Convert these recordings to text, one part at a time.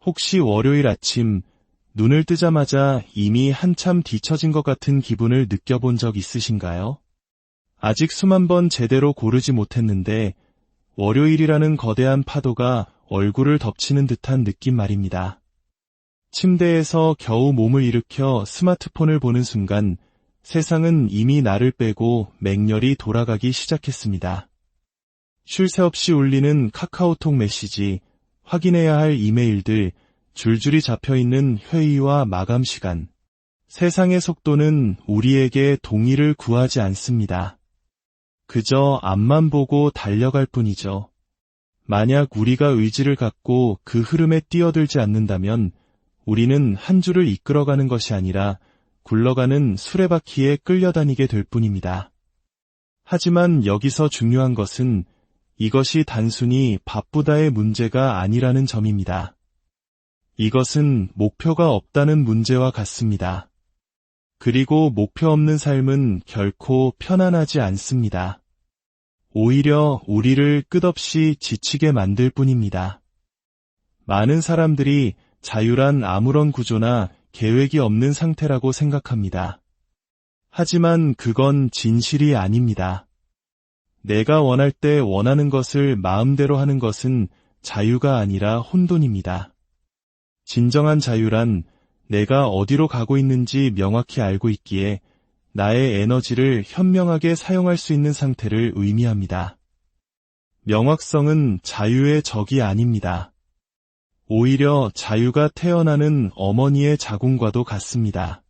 혹시 월요일 아침 눈을 뜨자마자 이미 한참 뒤처진 것 같은 기분을 느껴본 적 있으신가요? 아직 수만 번 제대로 고르지 못했는데 월요일이라는 거대한 파도가 얼굴을 덮치는 듯한 느낌 말입니다. 침대에서 겨우 몸을 일으켜 스마트폰을 보는 순간 세상은 이미 나를 빼고 맹렬히 돌아가기 시작했습니다. 쉴 새 없이 울리는 카카오톡 메시지, 확인해야 할 이메일들, 줄줄이 잡혀있는 회의와 마감 시간. 세상의 속도는 우리에게 동의를 구하지 않습니다. 그저 앞만 보고 달려갈 뿐이죠. 만약 우리가 의지를 갖고 그 흐름에 뛰어들지 않는다면 우리는 한 줄을 이끌어가는 것이 아니라 굴러가는 수레바퀴에 끌려다니게 될 뿐입니다. 하지만 여기서 중요한 것은 이것이 단순히 바쁘다의 문제가 아니라는 점입니다. 이것은 목표가 없다는 문제와 같습니다. 그리고 목표 없는 삶은 결코 편안하지 않습니다. 오히려 우리를 끝없이 지치게 만들 뿐입니다. 많은 사람들이 자유란 아무런 구조나 계획이 없는 상태라고 생각합니다. 하지만 그건 진실이 아닙니다. 내가 원할 때 원하는 것을 마음대로 하는 것은 자유가 아니라 혼돈입니다. 진정한 자유란 내가 어디로 가고 있는지 명확히 알고 있기에 나의 에너지를 현명하게 사용할 수 있는 상태를 의미합니다. 명확성은 자유의 적이 아닙니다. 오히려 자유가 태어나는 어머니의 자궁과도 같습니다.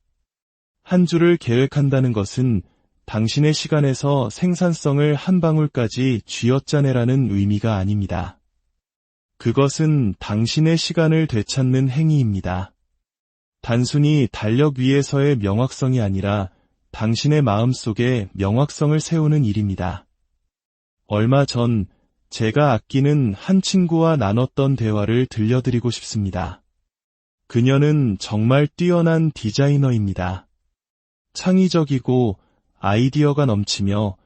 한 주를 계획한다는 것은 당신의 시간에서 생산성을 한 방울까지 쥐어짜내라는 의미가 아닙니다. 그것은 당신의 시간을 되찾는 행위입니다. 단순히 달력 위에서의 명확성이 아니라 당신의 마음속에 명확성을 세우는 일입니다. 얼마 전 제가 아끼는 한 친구와 나눴던 대화를 들려드리고 싶습니다. 그녀는 정말 뛰어난 디자이너입니다. 창의적이고 아이디어가 넘치며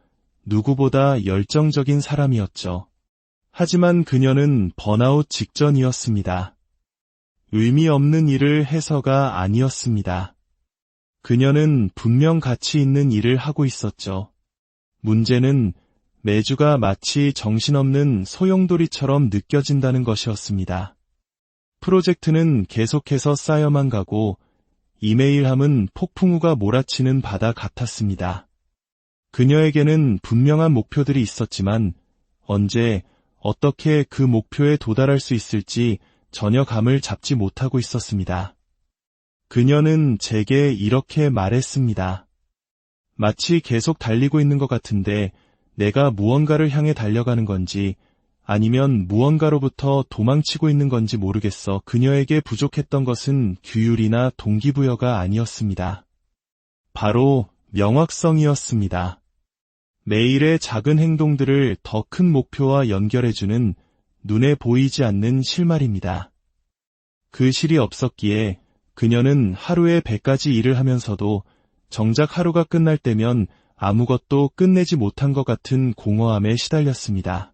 누구보다 열정적인 사람이었죠. 하지만 그녀는 번아웃 직전이었습니다. 의미 없는 일을 해서가 아니었습니다. 그녀는 분명 가치 있는 일을 하고 있었죠. 문제는 매주가 마치 정신없는 소용돌이처럼 느껴진다는 것이었습니다. 프로젝트는 계속해서 쌓여만 가고 이메일함은 폭풍우가 몰아치는 바다 같았습니다. 그녀에게는 분명한 목표들이 있었지만 언제, 어떻게 그 목표에 도달할 수 있을지 전혀 감을 잡지 못하고 있었습니다. 그녀는 제게 이렇게 말했습니다. 마치 계속 달리고 있는 것 같은데 내가 무언가를 향해 달려가는 건지 아니면 무언가로부터 도망치고 있는 건지 모르겠어. 그녀에게 부족했던 것은 규율이나 동기부여가 아니었습니다. 바로 명확성이었습니다. 매일의 작은 행동들을 더 큰 목표와 연결해주는 눈에 보이지 않는 실마리입니다. 그 실이 없었기에 그녀는 하루에 100가지 일을 하면서도 정작 하루가 끝날 때면 아무것도 끝내지 못한 것 같은 공허함에 시달렸습니다.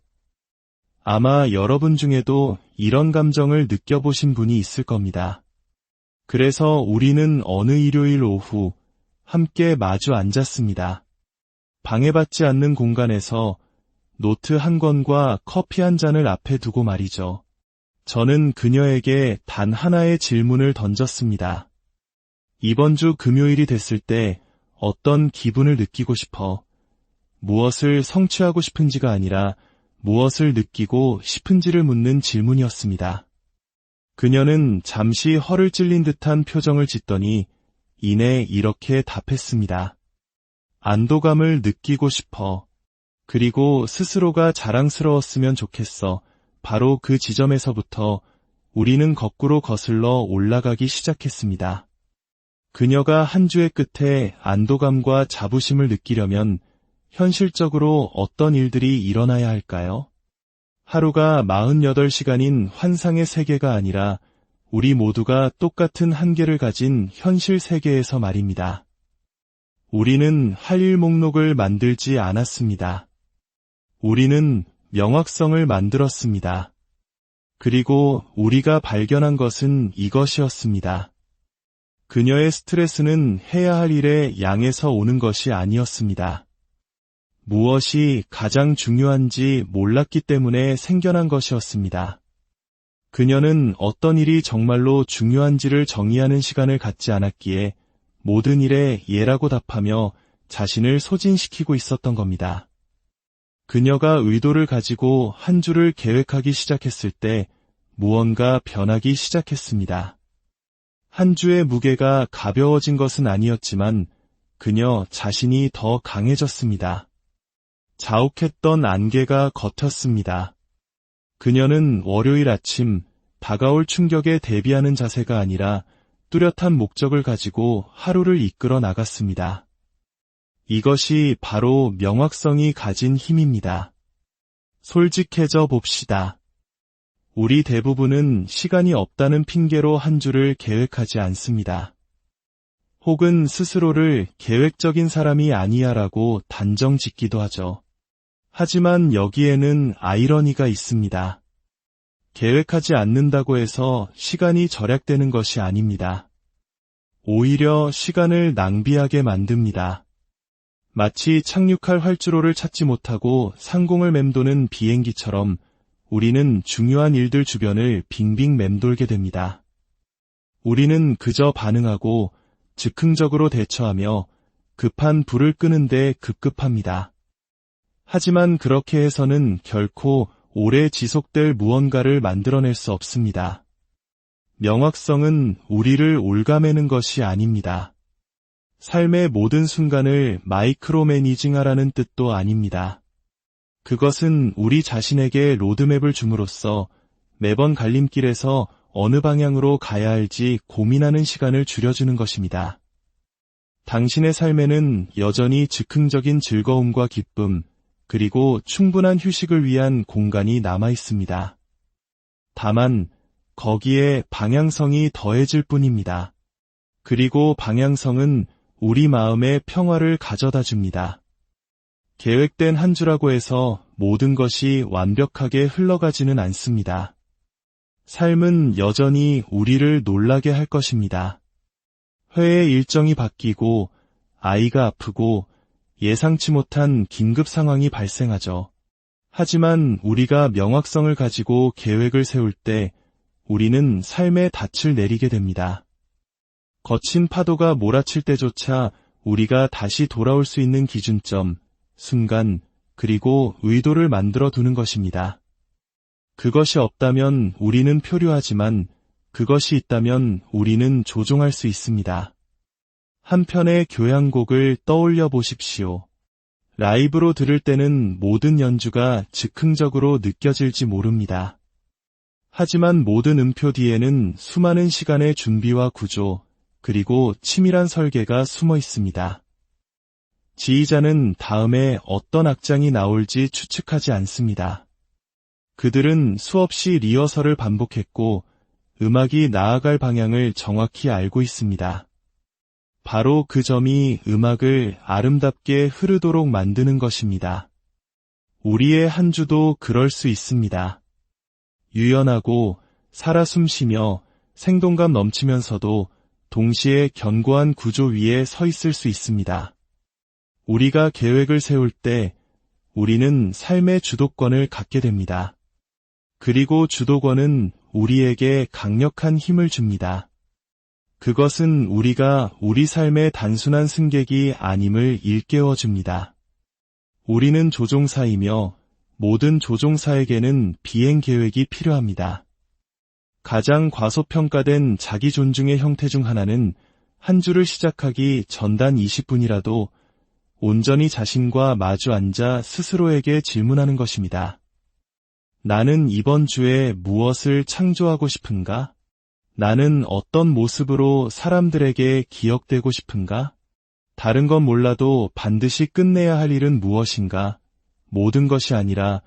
아마 여러분 중에도 이런 감정을 느껴보신 분이 있을 겁니다. 그래서 우리는 어느 일요일 오후 함께 마주 앉았습니다. 방해받지 않는 공간에서 노트 한 권과 커피 한 잔을 앞에 두고 말이죠. 저는 그녀에게 단 하나의 질문을 던졌습니다. 이번 주 금요일이 됐을 때 어떤 기분을 느끼고 싶어? 무엇을 성취하고 싶은지가 아니라 무엇을 느끼고 싶은지를 묻는 질문이었습니다. 그녀는 잠시 허를 찔린 듯한 표정을 짓더니 이내 이렇게 답했습니다. 안도감을 느끼고 싶어. 그리고 스스로가 자랑스러웠으면 좋겠어. 바로 그 지점에서부터 우리는 거꾸로 거슬러 올라가기 시작했습니다. 그녀가 한 주의 끝에 안도감과 자부심을 느끼려면 현실적으로 어떤 일들이 일어나야 할까요? 하루가 48시간인 환상의 세계가 아니라 우리 모두가 똑같은 한계를 가진 현실 세계에서 말입니다. 우리는 할 일 목록을 만들지 않았습니다. 우리는 명확성을 만들었습니다. 그리고 우리가 발견한 것은 이것이었습니다. 그녀의 스트레스는 해야 할 일의 양에서 오는 것이 아니었습니다. 무엇이 가장 중요한지 몰랐기 때문에 생겨난 것이었습니다. 그녀는 어떤 일이 정말로 중요한지를 정의하는 시간을 갖지 않았기에 모든 일에 예라고 답하며 자신을 소진시키고 있었던 겁니다. 그녀가 의도를 가지고 한 주를 계획하기 시작했을 때 무언가 변하기 시작했습니다. 한 주의 무게가 가벼워진 것은 아니었지만 그녀 자신이 더 강해졌습니다. 자욱했던 안개가 겉었습니다. 그녀는 월요일 아침 다가올 충격에 대비하는 자세가 아니라 뚜렷한 목적을 가지고 하루를 이끌어 나갔습니다. 이것이 바로 명확성이 가진 힘입니다. 솔직해져 봅시다. 우리 대부분은 시간이 없다는 핑계로 한 주를 계획하지 않습니다. 혹은 스스로를 계획적인 사람이 아니야라고 단정 짓기도 하죠. 하지만 여기에는 아이러니가 있습니다. 계획하지 않는다고 해서 시간이 절약되는 것이 아닙니다. 오히려 시간을 낭비하게 만듭니다. 마치 착륙할 활주로를 찾지 못하고 상공을 맴도는 비행기처럼 우리는 중요한 일들 주변을 빙빙 맴돌게 됩니다. 우리는 그저 반응하고 즉흥적으로 대처하며 급한 불을 끄는데 급급합니다. 하지만 그렇게 해서는 결코 오래 지속될 무언가를 만들어낼 수 없습니다. 명확성은 우리를 올가매는 것이 아닙니다. 삶의 모든 순간을 마이크로 매니징하라는 뜻도 아닙니다. 그것은 우리 자신에게 로드맵을 줌으로써 매번 갈림길에서 어느 방향으로 가야 할지 고민하는 시간을 줄여주는 것입니다. 당신의 삶에는 여전히 즉흥적인 즐거움과 기쁨, 그리고 충분한 휴식을 위한 공간이 남아 있습니다. 다만 거기에 방향성이 더해질 뿐입니다. 그리고 방향성은 우리 마음에 평화를 가져다 줍니다. 계획된 한 주라고 해서 모든 것이 완벽하게 흘러가지는 않습니다. 삶은 여전히 우리를 놀라게 할 것입니다. 회의 일정이 바뀌고 아이가 아프고 예상치 못한 긴급 상황이 발생하죠. 하지만 우리가 명확성을 가지고 계획을 세울 때 우리는 삶의 닻을 내리게 됩니다. 거친 파도가 몰아칠 때조차 우리가 다시 돌아올 수 있는 기준점, 순간, 그리고 의도를 만들어 두는 것입니다. 그것이 없다면 우리는 표류하지만 그것이 있다면 우리는 조종할 수 있습니다. 한 편의 교향곡을 떠올려 보십시오. 라이브로 들을 때는 모든 연주가 즉흥적으로 느껴질지 모릅니다. 하지만 모든 음표 뒤에는 수많은 시간의 준비와 구조, 그리고 치밀한 설계가 숨어 있습니다. 지휘자는 다음에 어떤 악장이 나올지 추측하지 않습니다. 그들은 수없이 리허설을 반복했고 음악이 나아갈 방향을 정확히 알고 있습니다. 바로 그 점이 음악을 아름답게 흐르도록 만드는 것입니다. 우리의 한 주도 그럴 수 있습니다. 유연하고 살아 숨쉬며 생동감 넘치면서도 동시에 견고한 구조 위에 서 있을 수 있습니다. 우리가 계획을 세울 때 우리는 삶의 주도권을 갖게 됩니다. 그리고 주도권은 우리에게 강력한 힘을 줍니다. 그것은 우리가 우리 삶의 단순한 승객이 아님을 일깨워 줍니다. 우리는 조종사이며 모든 조종사에게는 비행 계획이 필요합니다. 가장 과소평가된 자기 존중의 형태 중 하나는 한 주를 시작하기 전단 20분이라도 온전히 자신과 마주 앉아 스스로에게 질문하는 것입니다. 나는 이번 주에 무엇을 창조하고 싶은가? 나는 어떤 모습으로 사람들에게 기억되고 싶은가? 다른 건 몰라도 반드시 끝내야 할 일은 무엇인가? 모든 것이 아니라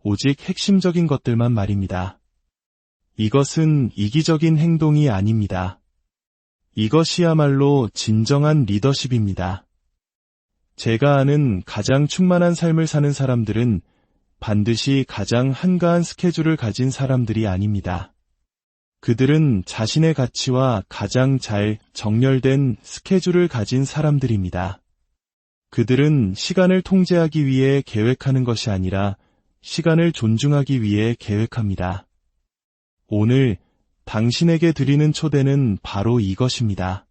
오직 핵심적인 것들만 말입니다. 이것은 이기적인 행동이 아닙니다. 이것이야말로 진정한 리더십입니다. 제가 아는 가장 충만한 삶을 사는 사람들은 반드시 가장 한가한 스케줄을 가진 사람들이 아닙니다. 그들은 자신의 가치와 가장 잘 정렬된 스케줄을 가진 사람들입니다. 그들은 시간을 통제하기 위해 계획하는 것이 아니라 시간을 존중하기 위해 계획합니다. 오늘 당신에게 드리는 초대는 바로 이것입니다.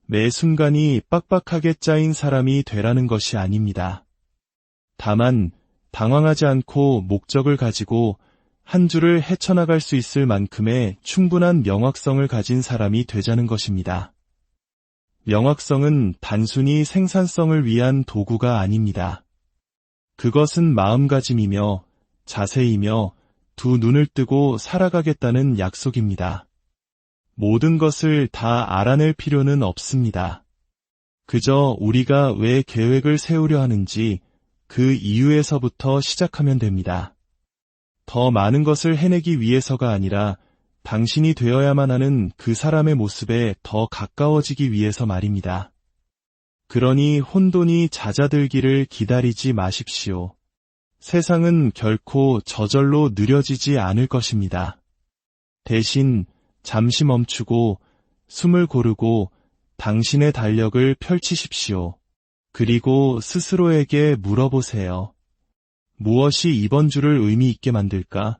매 순간이 빡빡하게 짜인 사람이 되라는 것이 아닙니다. 다만 당황하지 않고 목적을 가지고 한 주를 헤쳐나갈 수 있을 만큼의 충분한 명확성을 가진 사람이 되자는 것입니다. 명확성은 단순히 생산성을 위한 도구가 아닙니다. 그것은 마음가짐이며 자세이며 두 눈을 뜨고 살아가겠다는 약속입니다. 모든 것을 다 알아낼 필요는 없습니다. 그저 우리가 왜 계획을 세우려 하는지 그 이유에서부터 시작하면 됩니다. 더 많은 것을 해내기 위해서가 아니라 당신이 되어야만 하는 그 사람의 모습에 더 가까워지기 위해서 말입니다. 그러니 혼돈이 잦아들기를 기다리지 마십시오. 세상은 결코 저절로 느려지지 않을 것입니다. 대신 잠시 멈추고 숨을 고르고 당신의 달력을 펼치십시오. 그리고 스스로에게 물어보세요. 무엇이 이번 주를 의미 있게 만들까?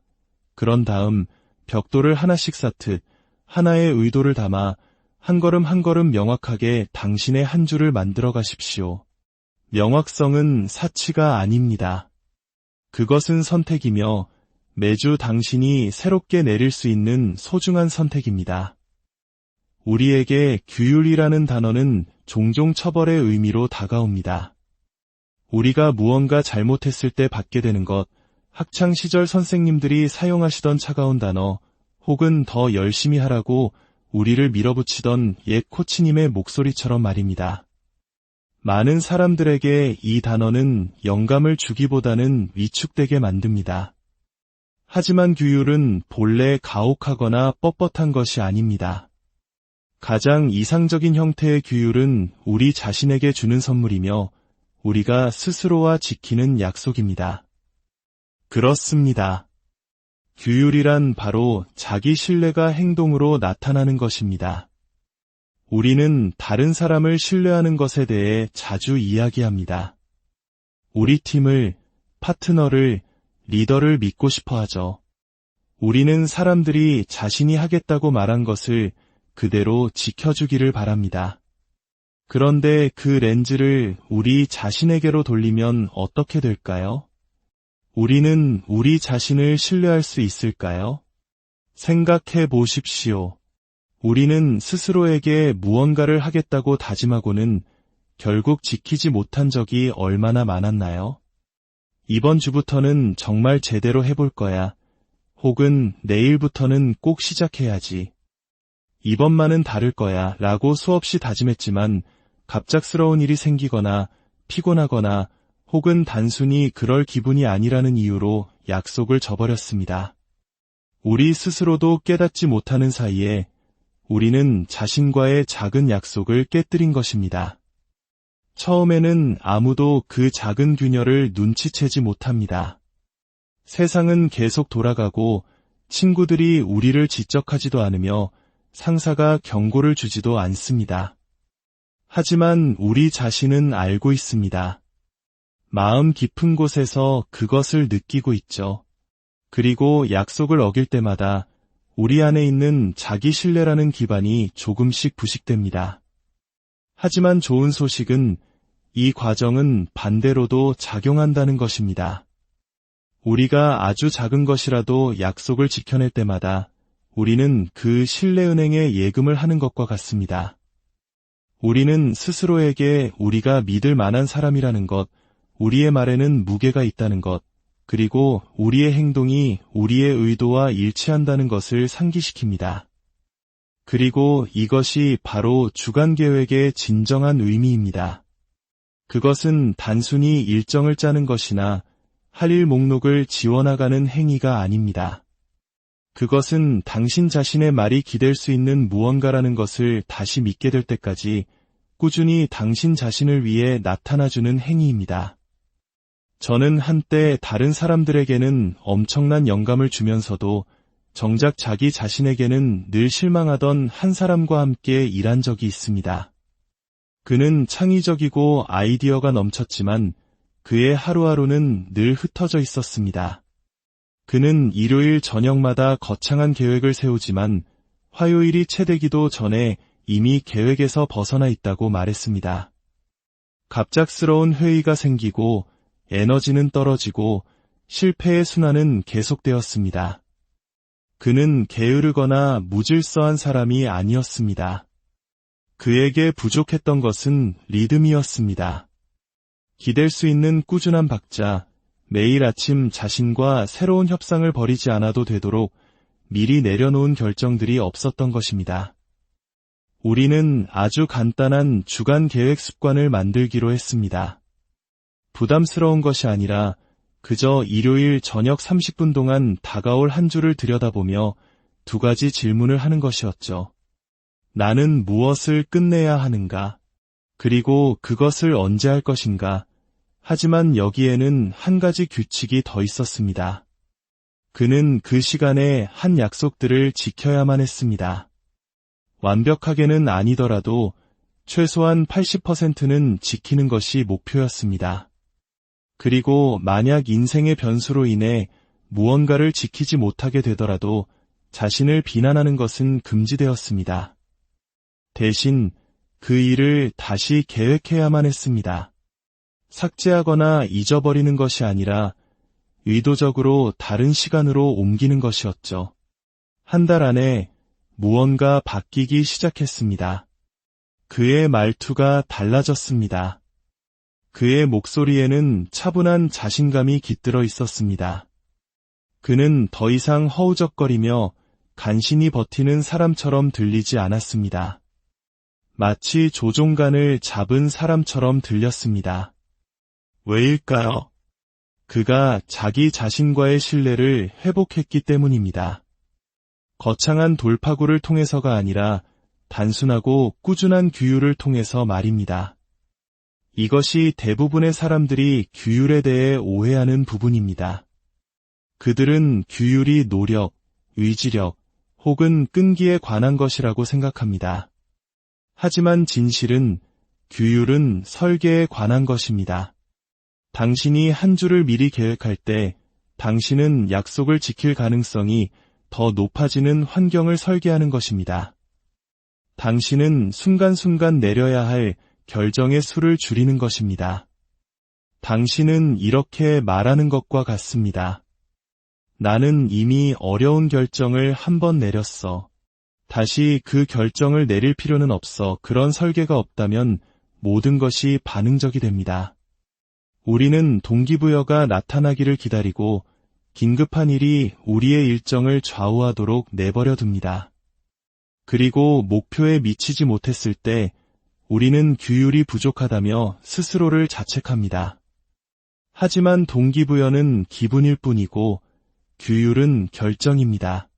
그런 다음 벽돌을 하나씩 쌓듯 하나의 의도를 담아 한 걸음 한 걸음 명확하게 당신의 한 주를 만들어 가십시오. 명확성은 사치가 아닙니다. 그것은 선택이며 매주 당신이 새롭게 내릴 수 있는 소중한 선택입니다. 우리에게 규율이라는 단어는 종종 처벌의 의미로 다가옵니다. 우리가 무언가 잘못했을 때 받게 되는 것, 학창시절 선생님들이 사용하시던 차가운 단어, 혹은 더 열심히 하라고 우리를 밀어붙이던 옛 코치님의 목소리처럼 말입니다. 많은 사람들에게 이 단어는 영감을 주기보다는 위축되게 만듭니다. 하지만 규율은 본래 가혹하거나 뻣뻣한 것이 아닙니다. 가장 이상적인 형태의 규율은 우리 자신에게 주는 선물이며 우리가 스스로와 지키는 약속입니다. 그렇습니다. 규율이란 바로 자기 신뢰가 행동으로 나타나는 것입니다. 우리는 다른 사람을 신뢰하는 것에 대해 자주 이야기합니다. 우리 팀을, 파트너를, 리더를 믿고 싶어 하죠. 우리는 사람들이 자신이 하겠다고 말한 것을 그대로 지켜주기를 바랍니다. 그런데 그 렌즈를 우리 자신에게로 돌리면 어떻게 될까요? 우리는 우리 자신을 신뢰할 수 있을까요? 생각해 보십시오. 우리는 스스로에게 무언가를 하겠다고 다짐하고는 결국 지키지 못한 적이 얼마나 많았나요? 이번 주부터는 정말 제대로 해볼 거야. 혹은 내일부터는 꼭 시작해야지. 이번만은 다를 거야 라고 수없이 다짐했지만 갑작스러운 일이 생기거나 피곤하거나 혹은 단순히 그럴 기분이 아니라는 이유로 약속을 저버렸습니다. 우리 스스로도 깨닫지 못하는 사이에 우리는 자신과의 작은 약속을 깨뜨린 것입니다. 처음에는 아무도 그 작은 균열을 눈치채지 못합니다. 세상은 계속 돌아가고 친구들이 우리를 지적하지도 않으며 상사가 경고를 주지도 않습니다. 하지만 우리 자신은 알고 있습니다. 마음 깊은 곳에서 그것을 느끼고 있죠. 그리고 약속을 어길 때마다 우리 안에 있는 자기 신뢰라는 기반이 조금씩 부식됩니다. 하지만 좋은 소식은 이 과정은 반대로도 작용한다는 것입니다. 우리가 아주 작은 것이라도 약속을 지켜낼 때마다 우리는 그 신뢰은행에 예금을 하는 것과 같습니다. 우리는 스스로에게 우리가 믿을 만한 사람이라는 것, 우리의 말에는 무게가 있다는 것, 그리고 우리의 행동이 우리의 의도와 일치한다는 것을 상기시킵니다. 그리고 이것이 바로 주간계획의 진정한 의미입니다. 그것은 단순히 일정을 짜는 것이나 할 일 목록을 지워나가는 행위가 아닙니다. 그것은 당신 자신의 말이 기댈 수 있는 무언가라는 것을 다시 믿게 될 때까지 꾸준히 당신 자신을 위해 나타나주는 행위입니다. 저는 한때 다른 사람들에게는 엄청난 영감을 주면서도 정작 자기 자신에게는 늘 실망하던 한 사람과 함께 일한 적이 있습니다. 그는 창의적이고 아이디어가 넘쳤지만 그의 하루하루는 늘 흩어져 있었습니다. 그는 일요일 저녁마다 거창한 계획을 세우지만 화요일이 채 되기도 전에 이미 계획에서 벗어나 있다고 말했습니다. 갑작스러운 회의가 생기고 에너지는 떨어지고 실패의 순환은 계속되었습니다. 그는 게으르거나 무질서한 사람이 아니었습니다. 그에게 부족했던 것은 리듬이었습니다. 기댈 수 있는 꾸준한 박자, 매일 아침 자신과 새로운 협상을 벌이지 않아도 되도록 미리 내려놓은 결정들이 없었던 것입니다. 우리는 아주 간단한 주간 계획 습관을 만들기로 했습니다. 부담스러운 것이 아니라 그저 일요일 저녁 30분 동안 다가올 한 주를 들여다보며 두 가지 질문을 하는 것이었죠. 나는 무엇을 끝내야 하는가? 그리고 그것을 언제 할 것인가? 하지만 여기에는 한 가지 규칙이 더 있었습니다. 그는 그 시간에 한 약속들을 지켜야만 했습니다. 완벽하게는 아니더라도 최소한 80%는 지키는 것이 목표였습니다. 그리고 만약 인생의 변수로 인해 무언가를 지키지 못하게 되더라도 자신을 비난하는 것은 금지되었습니다. 대신 그 일을 다시 계획해야만 했습니다. 삭제하거나 잊어버리는 것이 아니라 의도적으로 다른 시간으로 옮기는 것이었죠. 한 달 안에 무언가 바뀌기 시작했습니다. 그의 말투가 달라졌습니다. 그의 목소리에는 차분한 자신감이 깃들어 있었습니다. 그는 더 이상 허우적거리며 간신히 버티는 사람처럼 들리지 않았습니다. 마치 조종간을 잡은 사람처럼 들렸습니다. 왜일까요? 그가 자기 자신과의 신뢰를 회복했기 때문입니다. 거창한 돌파구를 통해서가 아니라 단순하고 꾸준한 규율을 통해서 말입니다. 이것이 대부분의 사람들이 규율에 대해 오해하는 부분입니다. 그들은 규율이 노력, 의지력 혹은 끈기에 관한 것이라고 생각합니다. 하지만 진실은 규율은 설계에 관한 것입니다. 당신이 한 주를 미리 계획할 때 당신은 약속을 지킬 가능성이 더 높아지는 환경을 설계하는 것입니다. 당신은 순간순간 내려야 할 결정의 수를 줄이는 것입니다. 당신은 이렇게 말하는 것과 같습니다. 나는 이미 어려운 결정을 한 번 내렸어. 다시 그 결정을 내릴 필요는 없어. 그런 설계가 없다면 모든 것이 반응적이 됩니다. 우리는 동기부여가 나타나기를 기다리고 긴급한 일이 우리의 일정을 좌우하도록 내버려 둡니다. 그리고 목표에 미치지 못했을 때 우리는 규율이 부족하다며 스스로를 자책합니다. 하지만 동기부여는 기분일 뿐이고 규율은 결정입니다.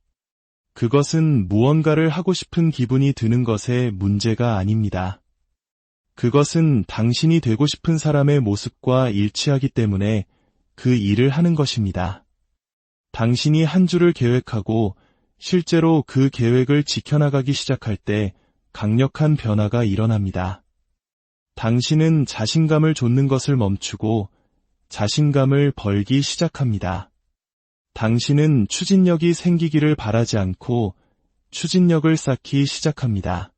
그것은 무언가를 하고 싶은 기분이 드는 것에 문제가 아닙니다. 그것은 당신이 되고 싶은 사람의 모습과 일치하기 때문에 그 일을 하는 것입니다. 당신이 한 주를 계획하고 실제로 그 계획을 지켜나가기 시작할 때 강력한 변화가 일어납니다. 당신은 자신감을 좇는 것을 멈추고 자신감을 벌기 시작합니다. 당신은 추진력이 생기기를 바라지 않고 추진력을 쌓기 시작합니다.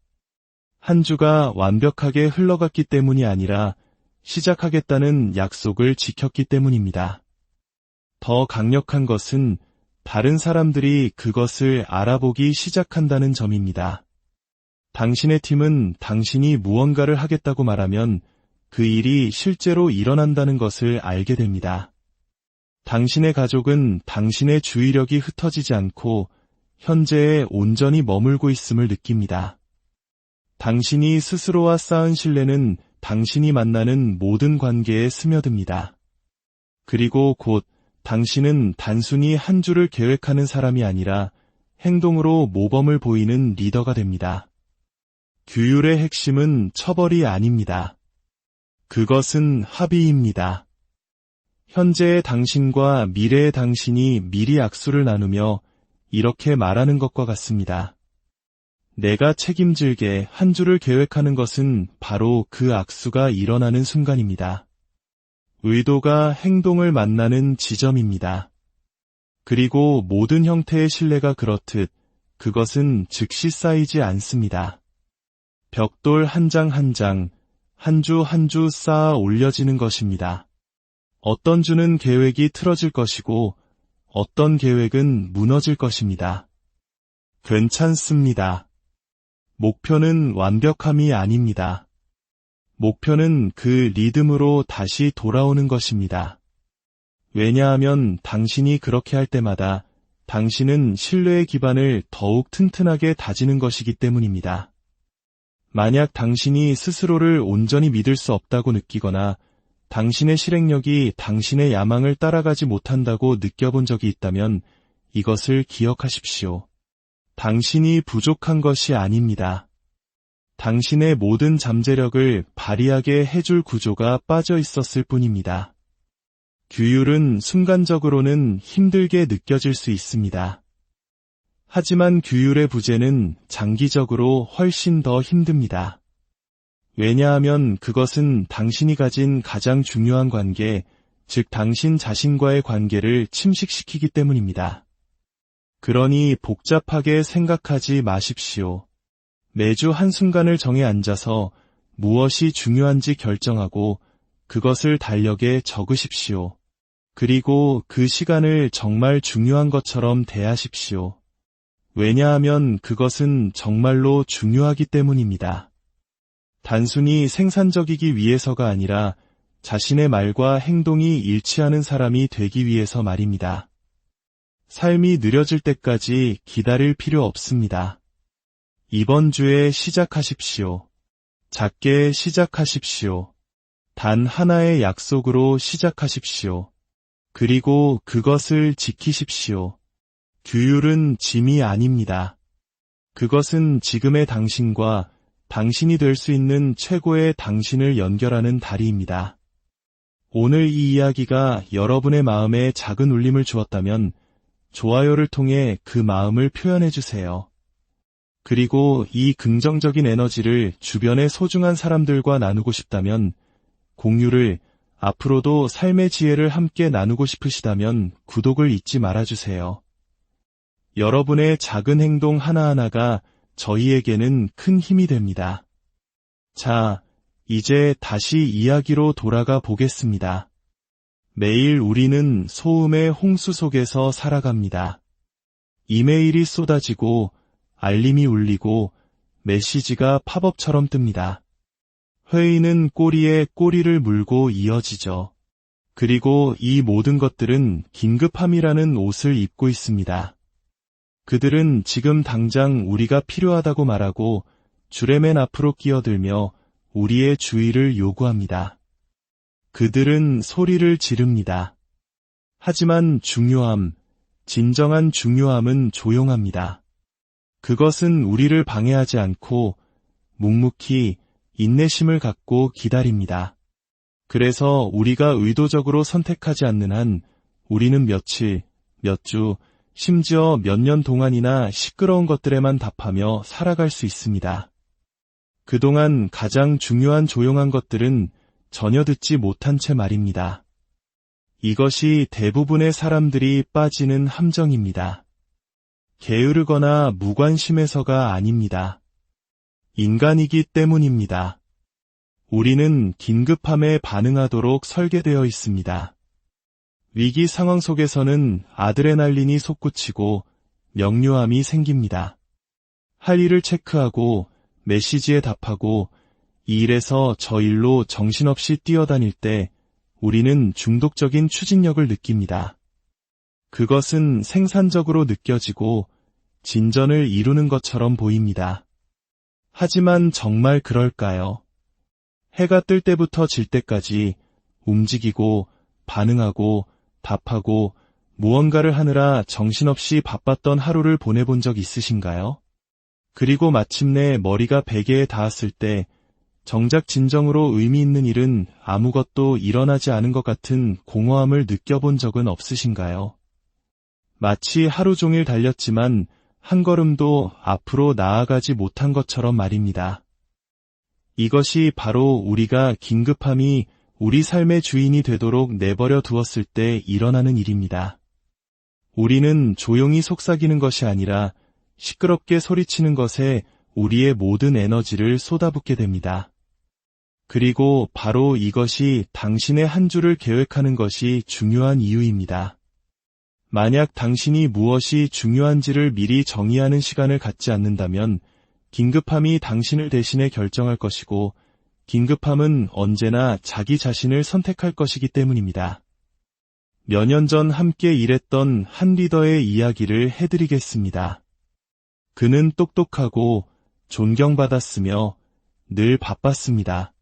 한 주가 완벽하게 흘러갔기 때문이 아니라 시작하겠다는 약속을 지켰기 때문입니다. 더 강력한 것은 다른 사람들이 그것을 알아보기 시작한다는 점입니다. 당신의 팀은 당신이 무언가를 하겠다고 말하면 그 일이 실제로 일어난다는 것을 알게 됩니다. 당신의 가족은 당신의 주의력이 흩어지지 않고 현재에 온전히 머물고 있음을 느낍니다. 당신이 스스로와 쌓은 신뢰는 당신이 만나는 모든 관계에 스며듭니다. 그리고 곧 당신은 단순히 한 주를 계획하는 사람이 아니라 행동으로 모범을 보이는 리더가 됩니다. 규율의 핵심은 처벌이 아닙니다. 그것은 합의입니다. 현재의 당신과 미래의 당신이 미리 악수를 나누며 이렇게 말하는 것과 같습니다. 내가 책임질게 한 주를 계획하는 것은 바로 그 악수가 일어나는 순간입니다. 의도가 행동을 만나는 지점입니다. 그리고 모든 형태의 신뢰가 그렇듯 그것은 즉시 쌓이지 않습니다. 벽돌 한 장 한 장, 한 주 한 주 쌓아 올려지는 것입니다. 어떤 주는 계획이 틀어질 것이고 어떤 계획은 무너질 것입니다. 괜찮습니다. 목표는 완벽함이 아닙니다. 목표는 그 리듬으로 다시 돌아오는 것입니다. 왜냐하면 당신이 그렇게 할 때마다 당신은 신뢰의 기반을 더욱 튼튼하게 다지는 것이기 때문입니다. 만약 당신이 스스로를 온전히 믿을 수 없다고 느끼거나 당신의 실행력이 당신의 야망을 따라가지 못한다고 느껴본 적이 있다면 이것을 기억하십시오. 당신이 부족한 것이 아닙니다. 당신의 모든 잠재력을 발휘하게 해줄 구조가 빠져 있었을 뿐입니다. 규율은 순간적으로는 힘들게 느껴질 수 있습니다. 하지만 규율의 부재는 장기적으로 훨씬 더 힘듭니다. 왜냐하면 그것은 당신이 가진 가장 중요한 관계, 즉 당신 자신과의 관계를 침식시키기 때문입니다. 그러니 복잡하게 생각하지 마십시오. 매주 한순간을 정해 앉아서 무엇이 중요한지 결정하고 그것을 달력에 적으십시오. 그리고 그 시간을 정말 중요한 것처럼 대하십시오. 왜냐하면 그것은 정말로 중요하기 때문입니다. 단순히 생산적이기 위해서가 아니라 자신의 말과 행동이 일치하는 사람이 되기 위해서 말입니다. 삶이 느려질 때까지 기다릴 필요 없습니다. 이번 주에 시작하십시오. 작게 시작하십시오. 단 하나의 약속으로 시작하십시오. 그리고 그것을 지키십시오. 규율은 짐이 아닙니다. 그것은 지금의 당신과 당신이 될 수 있는 최고의 당신을 연결하는 다리입니다. 오늘 이 이야기가 여러분의 마음에 작은 울림을 주었다면 좋아요를 통해 그 마음을 표현해 주세요. 그리고 이 긍정적인 에너지를 주변의 소중한 사람들과 나누고 싶다면 공유를, 앞으로도 삶의 지혜를 함께 나누고 싶으시다면 구독을 잊지 말아주세요. 여러분의 작은 행동 하나하나가 저희에게는 큰 힘이 됩니다. 자, 이제 다시 이야기로 돌아가 보겠습니다. 매일 우리는 소음의 홍수 속에서 살아갑니다. 이메일이 쏟아지고 알림이 울리고 메시지가 팝업처럼 뜹니다. 회의는 꼬리에 꼬리를 물고 이어지죠. 그리고 이 모든 것들은 긴급함이라는 옷을 입고 있습니다. 그들은 지금 당장 우리가 필요하다고 말하고 줄의 맨 앞으로 끼어들며 우리의 주의를 요구합니다. 그들은 소리를 지릅니다. 하지만 진정한 중요함은 조용합니다. 그것은 우리를 방해하지 않고 묵묵히 인내심을 갖고 기다립니다. 그래서 우리가 의도적으로 선택하지 않는 한 우리는 며칠, 몇 주, 심지어 몇 년 동안이나 시끄러운 것들에만 답하며 살아갈 수 있습니다. 그동안 가장 중요한 조용한 것들은 전혀 듣지 못한 채 말입니다. 이것이 대부분의 사람들이 빠지는 함정입니다. 게으르거나 무관심해서가 아닙니다. 인간이기 때문입니다. 우리는 긴급함에 반응하도록 설계되어 있습니다. 위기 상황 속에서는 아드레날린이 솟구치고 명료함이 생깁니다. 할 일을 체크하고 메시지에 답하고 이 일에서 저 일로 정신없이 뛰어다닐 때 우리는 중독적인 추진력을 느낍니다. 그것은 생산적으로 느껴지고 진전을 이루는 것처럼 보입니다. 하지만 정말 그럴까요? 해가 뜰 때부터 질 때까지 움직이고 반응하고 답하고 무언가를 하느라 정신없이 바빴던 하루를 보내본 적 있으신가요? 그리고 마침내 머리가 베개에 닿았을 때 정작 진정으로 의미 있는 일은 아무것도 일어나지 않은 것 같은 공허함을 느껴본 적은 없으신가요? 마치 하루 종일 달렸지만 한 걸음도 앞으로 나아가지 못한 것처럼 말입니다. 이것이 바로 우리가 긴급함이 우리 삶의 주인이 되도록 내버려 두었을 때 일어나는 일입니다. 우리는 조용히 속삭이는 것이 아니라 시끄럽게 소리치는 것에 우리의 모든 에너지를 쏟아붓게 됩니다. 그리고 바로 이것이 당신의 한 주를 계획하는 것이 중요한 이유입니다. 만약 당신이 무엇이 중요한지를 미리 정의하는 시간을 갖지 않는다면 긴급함이 당신을 대신해 결정할 것이고 긴급함은 언제나 자기 자신을 선택할 것이기 때문입니다. 몇 년 전 함께 일했던 한 리더의 이야기를 해드리겠습니다. 그는 똑똑하고 존경받았으며 늘 바빴습니다.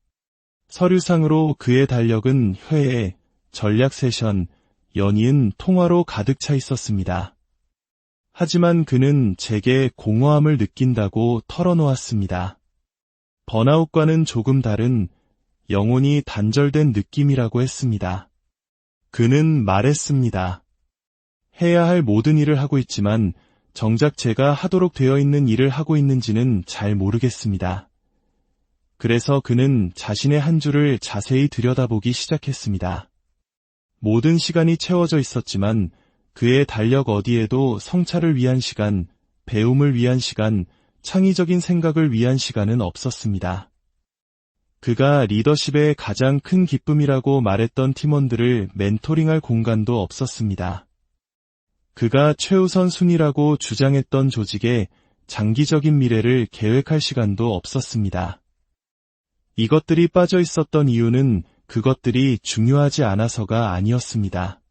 서류상으로 그의 달력은 회의, 전략 세션, 연이은 통화로 가득 차 있었습니다. 하지만 그는 제게 공허함을 느낀다고 털어놓았습니다. 번아웃과는 조금 다른 영혼이 단절된 느낌이라고 했습니다. 그는 말했습니다. 해야 할 모든 일을 하고 있지만 정작 제가 하도록 되어 있는 일을 하고 있는지는 잘 모르겠습니다. 그래서 그는 자신의 한 주를 자세히 들여다보기 시작했습니다. 모든 시간이 채워져 있었지만 그의 달력 어디에도 성찰을 위한 시간, 배움을 위한 시간, 창의적인 생각을 위한 시간은 없었습니다. 그가 리더십의 가장 큰 기쁨이라고 말했던 팀원들을 멘토링할 공간도 없었습니다. 그가 최우선 순위라고 주장했던 조직의 장기적인 미래를 계획할 시간도 없었습니다. 이것들이 빠져 있었던 이유는 그것들이 중요하지 않아서가 아니었습니다.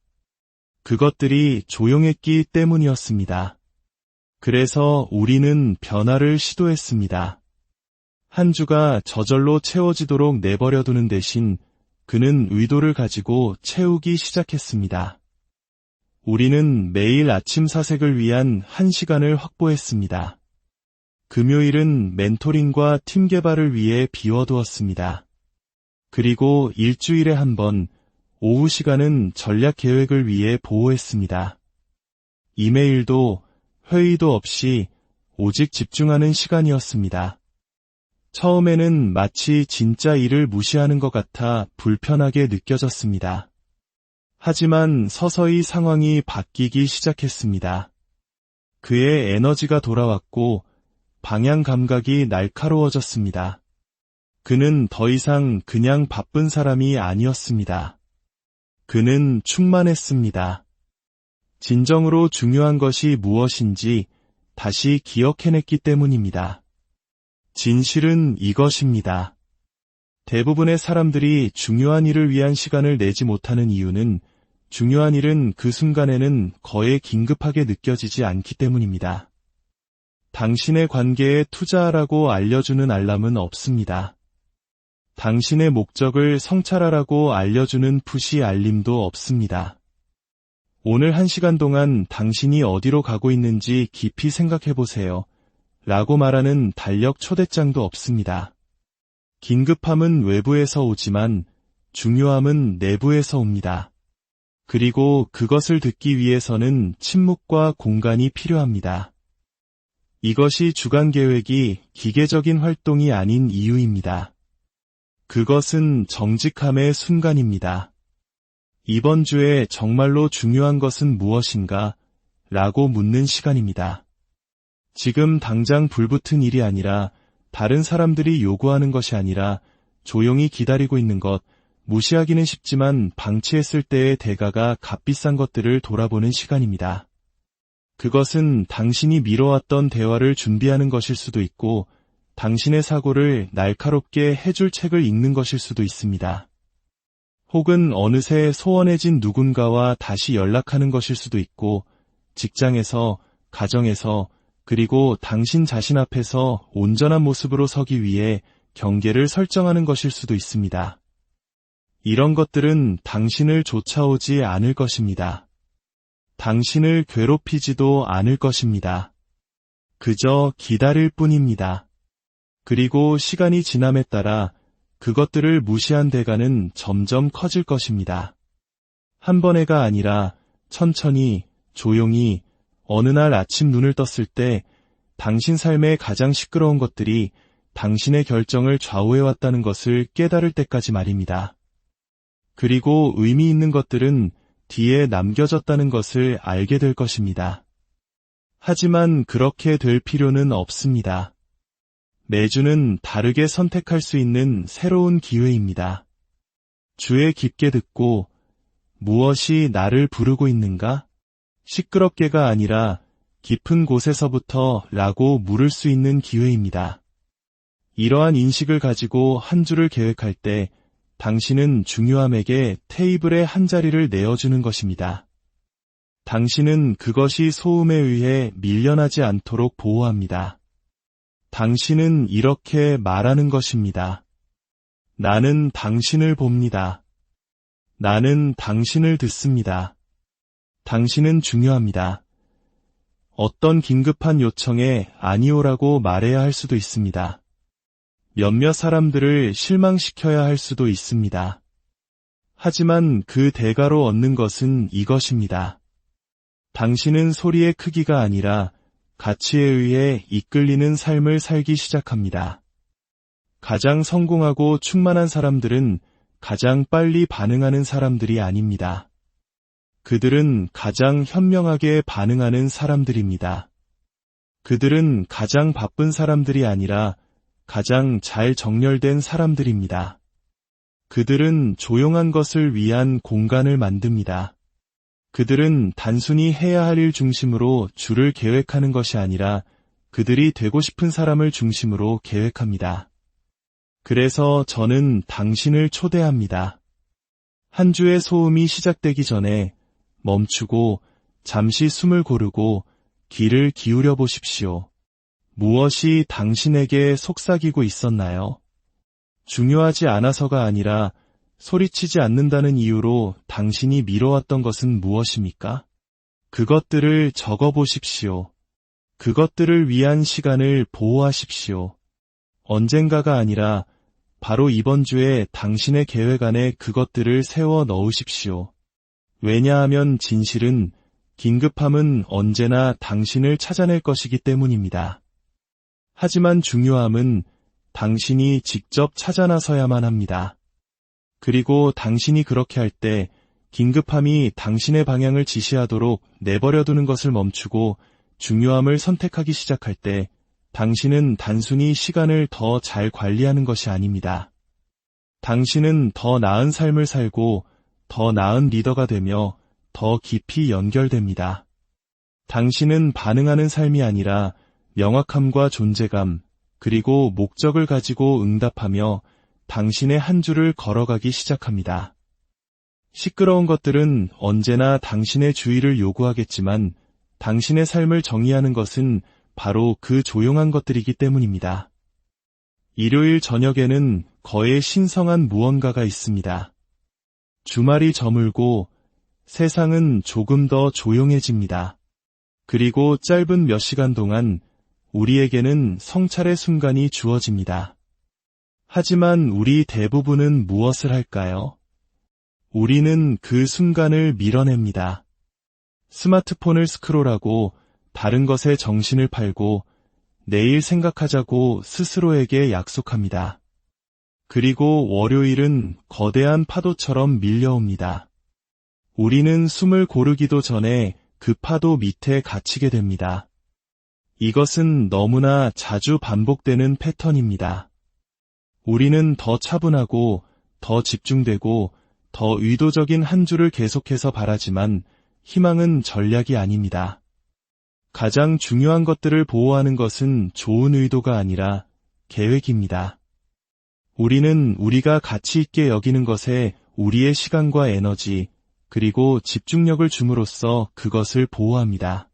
그것들이 조용했기 때문이었습니다. 그래서 우리는 변화를 시도했습니다. 한 주가 저절로 채워지도록 내버려두는 대신 그는 의도를 가지고 채우기 시작했습니다. 우리는 매일 아침 사색을 위한 1시간을 확보했습니다. 금요일은 멘토링과 팀 개발을 위해 비워두었습니다. 그리고 일주일에 한 번, 오후 시간은 전략 계획을 위해 보호했습니다. 이메일도 회의도 없이 오직 집중하는 시간이었습니다. 처음에는 마치 진짜 일을 무시하는 것 같아 불편하게 느껴졌습니다. 하지만 서서히 상황이 바뀌기 시작했습니다. 그의 에너지가 돌아왔고 방향 감각이 날카로워졌습니다. 그는 더 이상 그냥 바쁜 사람이 아니었습니다. 그는 충만했습니다. 진정으로 중요한 것이 무엇인지 다시 기억해냈기 때문입니다. 진실은 이것입니다. 대부분의 사람들이 중요한 일을 위한 시간을 내지 못하는 이유는 중요한 일은 그 순간에는 거의 긴급하게 느껴지지 않기 때문입니다. 당신의 관계에 투자하라고 알려주는 알람은 없습니다. 당신의 목적을 성찰하라고 알려주는 푸시 알림도 없습니다. 오늘 1시간 동안 당신이 어디로 가고 있는지 깊이 생각해보세요. 라고 말하는 달력 초대장도 없습니다. 긴급함은 외부에서 오지만 중요함은 내부에서 옵니다. 그리고 그것을 듣기 위해서는 침묵과 공간이 필요합니다. 이것이 주간 계획이 기계적인 활동이 아닌 이유입니다. 그것은 정직함의 순간입니다. 이번 주에 정말로 중요한 것은 무엇인가? 라고 묻는 시간입니다. 지금 당장 불붙은 일이 아니라 다른 사람들이 요구하는 것이 아니라 조용히 기다리고 있는 것, 무시하기는 쉽지만 방치했을 때의 대가가 값비싼 것들을 돌아보는 시간입니다. 그것은 당신이 미뤄왔던 대화를 준비하는 것일 수도 있고 당신의 사고를 날카롭게 해줄 책을 읽는 것일 수도 있습니다. 혹은 어느새 소원해진 누군가와 다시 연락하는 것일 수도 있고 직장에서, 가정에서, 그리고 당신 자신 앞에서 온전한 모습으로 서기 위해 경계를 설정하는 것일 수도 있습니다. 이런 것들은 당신을 쫓아오지 않을 것입니다. 당신을 괴롭히지도 않을 것입니다. 그저 기다릴 뿐입니다. 그리고 시간이 지남에 따라 그것들을 무시한 대가는 점점 커질 것입니다. 한 번에가 아니라 천천히, 조용히 어느 날 아침 눈을 떴을 때 당신 삶의 가장 시끄러운 것들이 당신의 결정을 좌우해왔다는 것을 깨달을 때까지 말입니다. 그리고 의미 있는 것들은 뒤에 남겨졌다는 것을 알게 될 것입니다. 하지만 그렇게 될 필요는 없습니다. 매주는 다르게 선택할 수 있는 새로운 기회입니다. 주에 깊게 듣고 무엇이 나를 부르고 있는가? 시끄럽게가 아니라 깊은 곳에서부터 라고 물을 수 있는 기회입니다. 이러한 인식을 가지고 한 주를 계획할 때 당신은 중요함에게 테이블에 한 자리를 내어주는 것입니다. 당신은 그것이 소음에 의해 밀려나지 않도록 보호합니다. 당신은 이렇게 말하는 것입니다. 나는 당신을 봅니다. 나는 당신을 듣습니다. 당신은 중요합니다. 어떤 긴급한 요청에 아니오라고 말해야 할 수도 있습니다. 몇몇 사람들을 실망시켜야 할 수도 있습니다. 하지만 그 대가로 얻는 것은 이것입니다. 당신은 소리의 크기가 아니라 가치에 의해 이끌리는 삶을 살기 시작합니다. 가장 성공하고 충만한 사람들은 가장 빨리 반응하는 사람들이 아닙니다. 그들은 가장 현명하게 반응하는 사람들입니다. 그들은 가장 바쁜 사람들이 아니라 가장 잘 정렬된 사람들입니다. 그들은 조용한 것을 위한 공간을 만듭니다. 그들은 단순히 해야 할 일 중심으로 주를 계획하는 것이 아니라 그들이 되고 싶은 사람을 중심으로 계획합니다. 그래서 저는 당신을 초대합니다. 한 주의 소음이 시작되기 전에 멈추고 잠시 숨을 고르고 귀를 기울여 보십시오. 무엇이 당신에게 속삭이고 있었나요? 중요하지 않아서가 아니라 소리치지 않는다는 이유로 당신이 미뤄왔던 것은 무엇입니까? 그것들을 적어보십시오. 그것들을 위한 시간을 보호하십시오. 언젠가가 아니라 바로 이번 주에 당신의 계획 안에 그것들을 세워 넣으십시오. 왜냐하면 진실은, 긴급함은 언제나 당신을 찾아낼 것이기 때문입니다. 하지만 중요함은 당신이 직접 찾아 나서야만 합니다. 그리고 당신이 그렇게 할 때 긴급함이 당신의 방향을 지시하도록 내버려두는 것을 멈추고 중요함을 선택하기 시작할 때 당신은 단순히 시간을 더 잘 관리하는 것이 아닙니다. 당신은 더 나은 삶을 살고 더 나은 리더가 되며 더 깊이 연결됩니다. 당신은 반응하는 삶이 아니라 명확함과 존재감, 그리고 목적을 가지고 응답하며 당신의 한 주를 걸어가기 시작합니다. 시끄러운 것들은 언제나 당신의 주의를 요구하겠지만 당신의 삶을 정의하는 것은 바로 그 조용한 것들이기 때문입니다. 일요일 저녁에는 거의 신성한 무언가가 있습니다. 주말이 저물고 세상은 조금 더 조용해집니다. 그리고 짧은 몇 시간 동안 우리에게는 성찰의 순간이 주어집니다. 하지만 우리 대부분은 무엇을 할까요? 우리는 그 순간을 밀어냅니다. 스마트폰을 스크롤하고 다른 것에 정신을 팔고 내일 생각하자고 스스로에게 약속합니다. 그리고 월요일은 거대한 파도처럼 밀려옵니다. 우리는 숨을 고르기도 전에 그 파도 밑에 갇히게 됩니다. 이것은 너무나 자주 반복되는 패턴입니다. 우리는 더 차분하고 더 집중되고 더 의도적인 한 주를 계속해서 바라지만 희망은 전략이 아닙니다. 가장 중요한 것들을 보호하는 것은 좋은 의도가 아니라 계획입니다. 우리는 우리가 가치 있게 여기는 것에 우리의 시간과 에너지, 그리고 집중력을 줌으로써 그것을 보호합니다.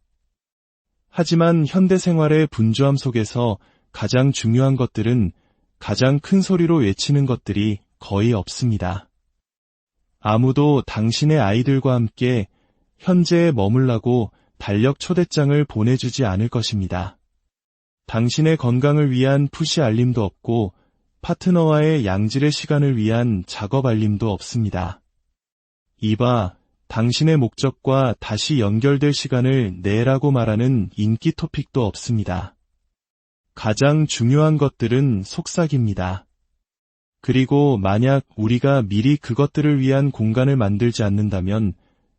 하지만 현대 생활의 분주함 속에서 가장 중요한 것들은 가장 큰 소리로 외치는 것들이 거의 없습니다. 아무도 당신의 아이들과 함께 현재에 머물라고 달력 초대장을 보내주지 않을 것입니다. 당신의 건강을 위한 푸시 알림도 없고 파트너와의 양질의 시간을 위한 작업 알림도 없습니다. 이봐, 당신의 목적과 다시 연결될 시간을 내라고 말하는 인기 토픽도 없습니다. 가장 중요한 것들은 속삭입니다. 그리고 만약 우리가 미리 그것들을 위한 공간을 만들지 않는다면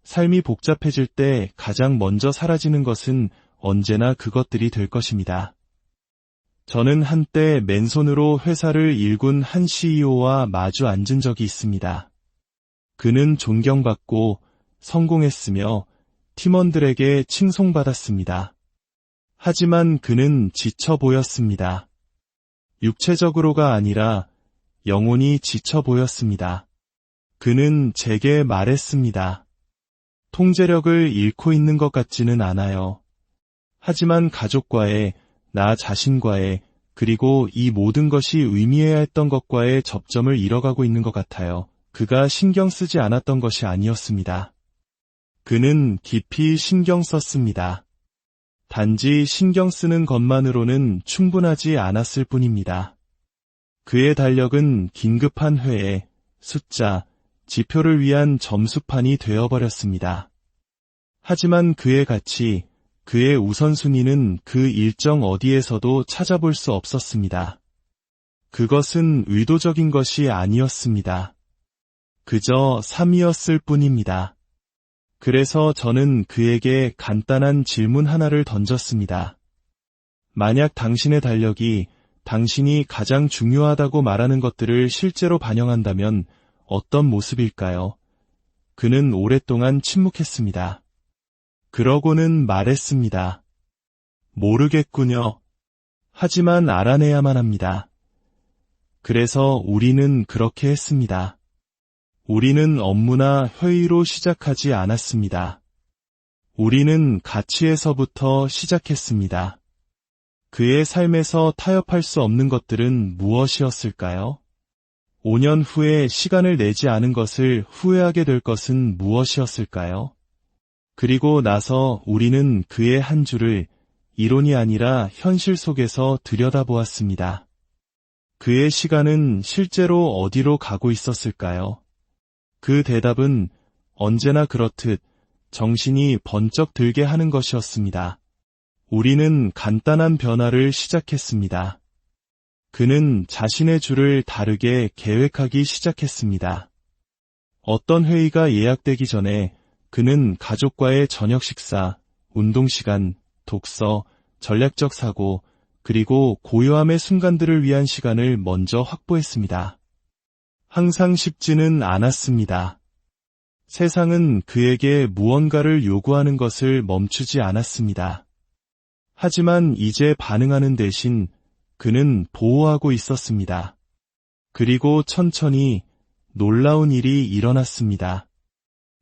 삶이 복잡해질 때 가장 먼저 사라지는 것은 언제나 그것들이 될 것입니다. 저는 한때 맨손으로 회사를 일군 한 CEO와 마주 앉은 적이 있습니다. 그는 존경받고 성공했으며 팀원들에게 칭송받았습니다. 하지만 그는 지쳐 보였습니다. 육체적으로가 아니라 영혼이 지쳐 보였습니다. 그는 제게 말했습니다. 통제력을 잃고 있는 것 같지는 않아요. 하지만 가족과의, 나 자신과의, 그리고 이 모든 것이 의미해야 했던 것과의 접점을 잃어가고 있는 것 같아요. 그가 신경 쓰지 않았던 것이 아니었습니다. 그는 깊이 신경 썼습니다. 단지 신경 쓰는 것만으로는 충분하지 않았을 뿐입니다. 그의 달력은 긴급한 회의, 숫자, 지표를 위한 점수판이 되어버렸습니다. 하지만 그의 가치, 그의 우선순위는 그 일정 어디에서도 찾아볼 수 없었습니다. 그것은 의도적인 것이 아니었습니다. 그저 삶이었을 뿐입니다. 그래서 저는 그에게 간단한 질문 하나를 던졌습니다. 만약 당신의 달력이 당신이 가장 중요하다고 말하는 것들을 실제로 반영한다면 어떤 모습일까요? 그는 오랫동안 침묵했습니다. 그러고는 말했습니다. 모르겠군요. 하지만 알아내야만 합니다. 그래서 우리는 그렇게 했습니다. 우리는 업무나 회의로 시작하지 않았습니다. 우리는 가치에서부터 시작했습니다. 그의 삶에서 타협할 수 없는 것들은 무엇이었을까요? 5년 후에 시간을 내지 않은 것을 후회하게 될 것은 무엇이었을까요? 그리고 나서 우리는 그의 한 주를 이론이 아니라 현실 속에서 들여다보았습니다. 그의 시간은 실제로 어디로 가고 있었을까요? 그 대답은 언제나 그렇듯 정신이 번쩍 들게 하는 것이었습니다. 우리는 간단한 변화를 시작했습니다. 그는 자신의 주를 다르게 계획하기 시작했습니다. 어떤 회의가 예약되기 전에 그는 가족과의 저녁 식사, 운동 시간, 독서, 전략적 사고, 그리고 고요함의 순간들을 위한 시간을 먼저 확보했습니다. 항상 쉽지는 않았습니다. 세상은 그에게 무언가를 요구하는 것을 멈추지 않았습니다. 하지만 이제 반응하는 대신 그는 보호하고 있었습니다. 그리고 천천히 놀라운 일이 일어났습니다.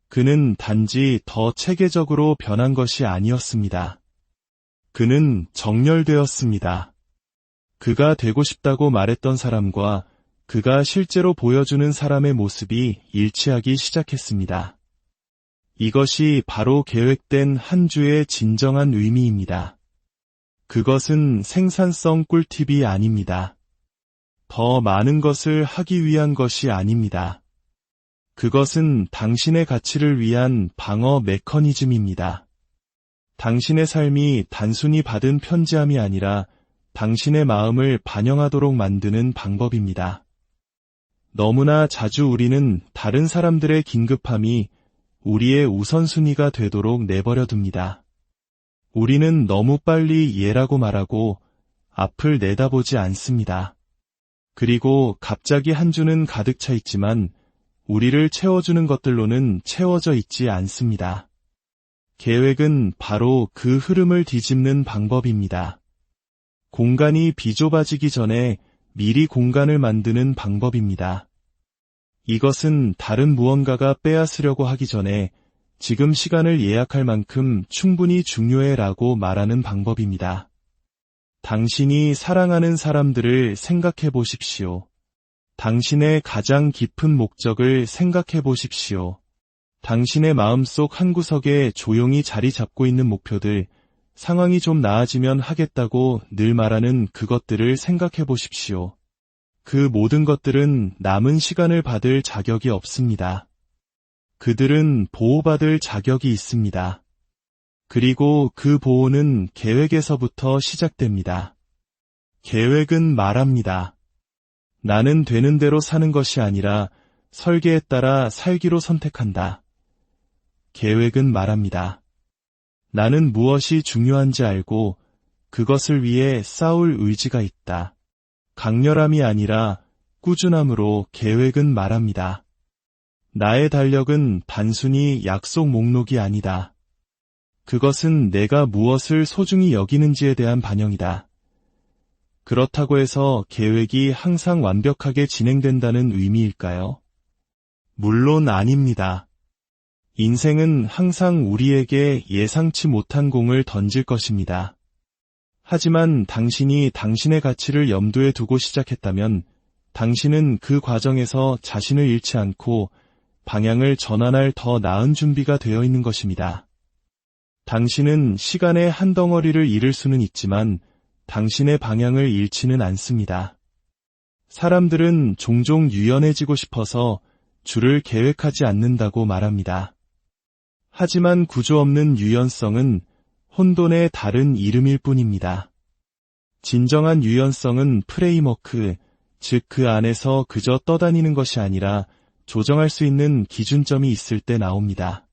그는 단지 더 체계적으로 변한 것이 아니었습니다. 그는 정렬되었습니다. 그가 되고 싶다고 말했던 사람과 그가 실제로 보여주는 사람의 모습이 일치하기 시작했습니다. 이것이 바로 계획된 한 주의 진정한 의미입니다. 그것은 생산성 꿀팁이 아닙니다. 더 많은 것을 하기 위한 것이 아닙니다. 그것은 당신의 가치를 위한 방어 메커니즘입니다. 당신의 삶이 단순히 받은 편지함이 아니라 당신의 마음을 반영하도록 만드는 방법입니다. 너무나 자주 우리는 다른 사람들의 긴급함이 우리의 우선순위가 되도록 내버려 둡니다. 우리는 너무 빨리 예라고 말하고 앞을 내다보지 않습니다. 그리고 갑자기 한 주는 가득 차 있지만 우리를 채워주는 것들로는 채워져 있지 않습니다. 계획은 바로 그 흐름을 뒤집는 방법입니다. 공간이 비좁아지기 전에 미리 공간을 만드는 방법입니다. 이것은 다른 무언가가 빼앗으려고 하기 전에 지금 시간을 예약할 만큼 충분히 중요해라고 말하는 방법입니다. 당신이 사랑하는 사람들을 생각해 보십시오. 당신의 가장 깊은 목적을 생각해 보십시오. 당신의 마음속 한구석에 조용히 자리 잡고 있는 목표들, 상황이 좀 나아지면 하겠다고 늘 말하는 그것들을 생각해 보십시오. 그 모든 것들은 남은 시간을 받을 자격이 없습니다. 그들은 보호받을 자격이 있습니다. 그리고 그 보호는 계획에서부터 시작됩니다. 계획은 말합니다. 나는 되는 대로 사는 것이 아니라 설계에 따라 살기로 선택한다. 계획은 말합니다. 나는 무엇이 중요한지 알고 그것을 위해 싸울 의지가 있다. 강렬함이 아니라 꾸준함으로 계획은 말합니다. 나의 달력은 단순히 약속 목록이 아니다. 그것은 내가 무엇을 소중히 여기는지에 대한 반영이다. 그렇다고 해서 계획이 항상 완벽하게 진행된다는 의미일까요? 물론 아닙니다. 인생은 항상 우리에게 예상치 못한 공을 던질 것입니다. 하지만 당신이 당신의 가치를 염두에 두고 시작했다면 당신은 그 과정에서 자신을 잃지 않고 방향을 전환할 더 나은 준비가 되어 있는 것입니다. 당신은 시간의 한 덩어리를 잃을 수는 있지만 당신의 방향을 잃지는 않습니다. 사람들은 종종 유연해지고 싶어서 줄을 계획하지 않는다고 말합니다. 하지만 구조 없는 유연성은 혼돈의 다른 이름일 뿐입니다. 진정한 유연성은 프레임워크, 즉 그 안에서 그저 떠다니는 것이 아니라 조정할 수 있는 기준점이 있을 때 나옵니다.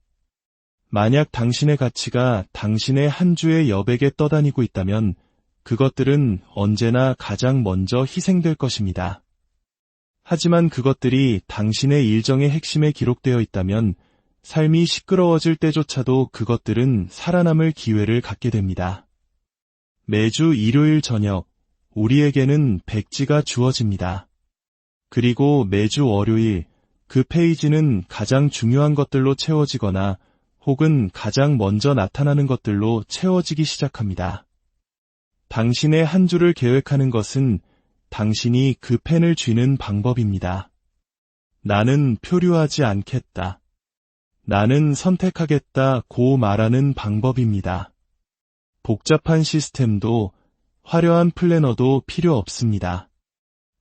만약 당신의 가치가 당신의 한 주의 여백에 떠다니고 있다면 그것들은 언제나 가장 먼저 희생될 것입니다. 하지만 그것들이 당신의 일정의 핵심에 기록되어 있다면 삶이 시끄러워질 때조차도 그것들은 살아남을 기회를 갖게 됩니다. 매주 일요일 저녁, 우리에게는 백지가 주어집니다. 그리고 매주 월요일, 그 페이지는 가장 중요한 것들로 채워지거나 혹은 가장 먼저 나타나는 것들로 채워지기 시작합니다. 당신의 한 주를 계획하는 것은 당신이 그 펜을 쥐는 방법입니다. 나는 표류하지 않겠다. 나는 선택하겠다고 말하는 방법입니다. 복잡한 시스템도 화려한 플래너도 필요 없습니다.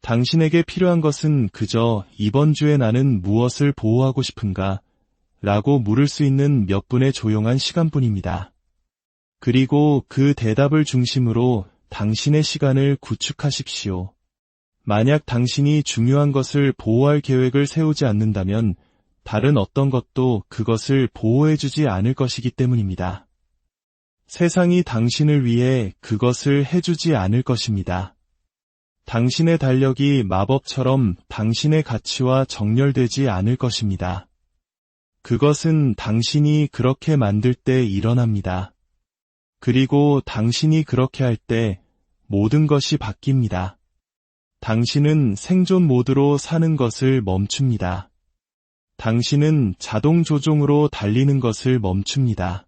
당신에게 필요한 것은 그저 이번 주에 나는 무엇을 보호하고 싶은가? 라고 물을 수 있는 몇 분의 조용한 시간뿐입니다. 그리고 그 대답을 중심으로 당신의 시간을 구축하십시오. 만약 당신이 중요한 것을 보호할 계획을 세우지 않는다면 다른 어떤 것도 그것을 보호해주지 않을 것이기 때문입니다. 세상이 당신을 위해 그것을 해주지 않을 것입니다. 당신의 달력이 마법처럼 당신의 가치와 정렬되지 않을 것입니다. 그것은 당신이 그렇게 만들 때 일어납니다. 그리고 당신이 그렇게 할 때 모든 것이 바뀝니다. 당신은 생존 모드로 사는 것을 멈춥니다. 당신은 자동 조종으로 달리는 것을 멈춥니다.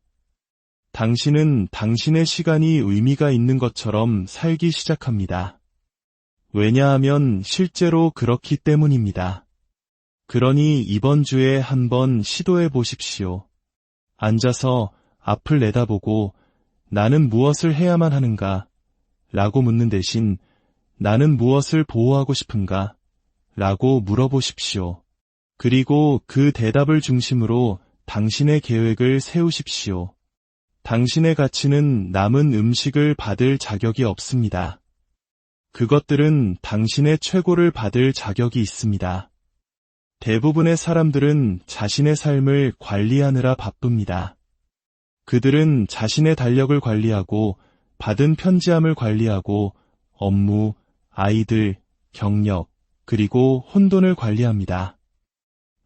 당신은 당신의 시간이 의미가 있는 것처럼 살기 시작합니다. 왜냐하면 실제로 그렇기 때문입니다. 그러니 이번 주에 한번 시도해 보십시오. 앉아서 앞을 내다보고 나는 무엇을 해야만 하는가? 라고 묻는 대신 나는 무엇을 보호하고 싶은가? 라고 물어보십시오. 그리고 그 대답을 중심으로 당신의 계획을 세우십시오. 당신의 가치는 남은 음식을 받을 자격이 없습니다. 그것들은 당신의 최고를 받을 자격이 있습니다. 대부분의 사람들은 자신의 삶을 관리하느라 바쁩니다. 그들은 자신의 달력을 관리하고 받은 편지함을 관리하고 업무, 아이들, 경력, 그리고 혼돈을 관리합니다.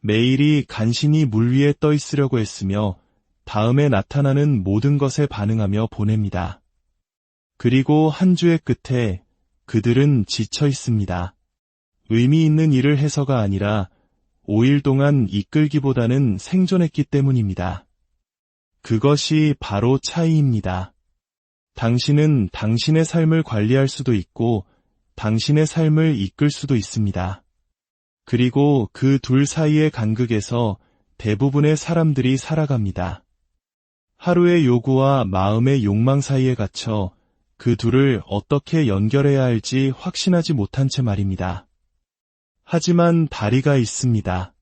매일이 간신히 물 위에 떠 있으려고 했으며 다음에 나타나는 모든 것에 반응하며 보냅니다. 그리고 한 주의 끝에 그들은 지쳐 있습니다. 의미 있는 일을 해서가 아니라 5일 동안 이끌기보다는 생존했기 때문입니다. 그것이 바로 차이입니다. 당신은 당신의 삶을 관리할 수도 있고 당신의 삶을 이끌 수도 있습니다. 그리고 그 둘 사이의 간극에서 대부분의 사람들이 살아갑니다. 하루의 요구와 마음의 욕망 사이에 갇혀 그 둘을 어떻게 연결해야 할지 확신하지 못한 채 말입니다. 하지만 다리가 있습니다.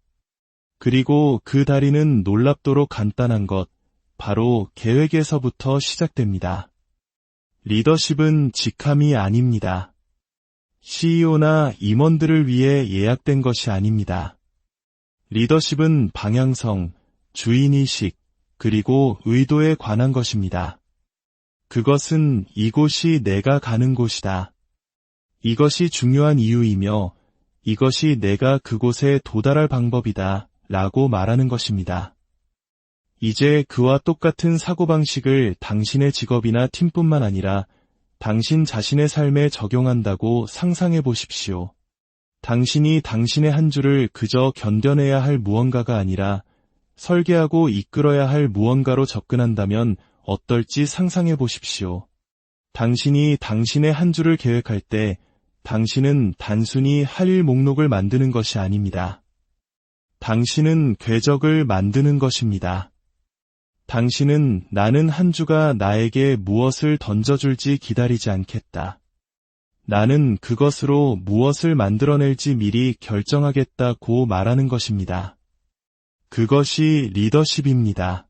그리고 그 다리는 놀랍도록 간단한 것, 바로 계획에서부터 시작됩니다. 리더십은 직함이 아닙니다. CEO나 임원들을 위해 예약된 것이 아닙니다. 리더십은 방향성, 주인의식, 그리고 의도에 관한 것입니다. 그것은 이곳이 내가 가는 곳이다. 이것이 중요한 이유이며 이것이 내가 그곳에 도달할 방법이다 라고 말하는 것입니다. 이제 그와 똑같은 사고방식을 당신의 직업이나 팀뿐만 아니라 당신 자신의 삶에 적용한다고 상상해 보십시오. 당신이 당신의 한 주를 그저 견뎌내야 할 무언가가 아니라 설계하고 이끌어야 할 무언가로 접근한다면 어떨지 상상해 보십시오. 당신이 당신의 한 주를 계획할 때 당신은 단순히 할 일 목록을 만드는 것이 아닙니다. 당신은 궤적을 만드는 것입니다. 당신은 나는 한 주가 나에게 무엇을 던져줄지 기다리지 않겠다. 나는 그것으로 무엇을 만들어낼지 미리 결정하겠다고 말하는 것입니다. 그것이 리더십입니다.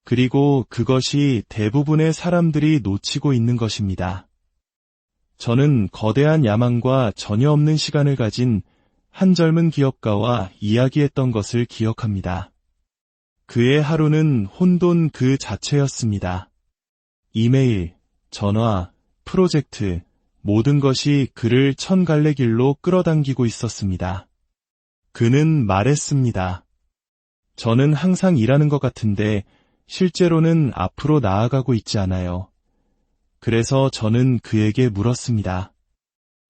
그리고 그것이 대부분의 사람들이 놓치고 있는 것입니다. 저는 거대한 야망과 전혀 없는 시간을 가진 한 젊은 기업가와 이야기했던 것을 기억합니다. 그의 하루는 혼돈 그 자체였습니다. 이메일, 전화, 프로젝트, 모든 것이 그를 천갈래길로 끌어당기고 있었습니다. 그는 말했습니다. 저는 항상 일하는 것 같은데 실제로는 앞으로 나아가고 있지 않아요. 그래서 저는 그에게 물었습니다.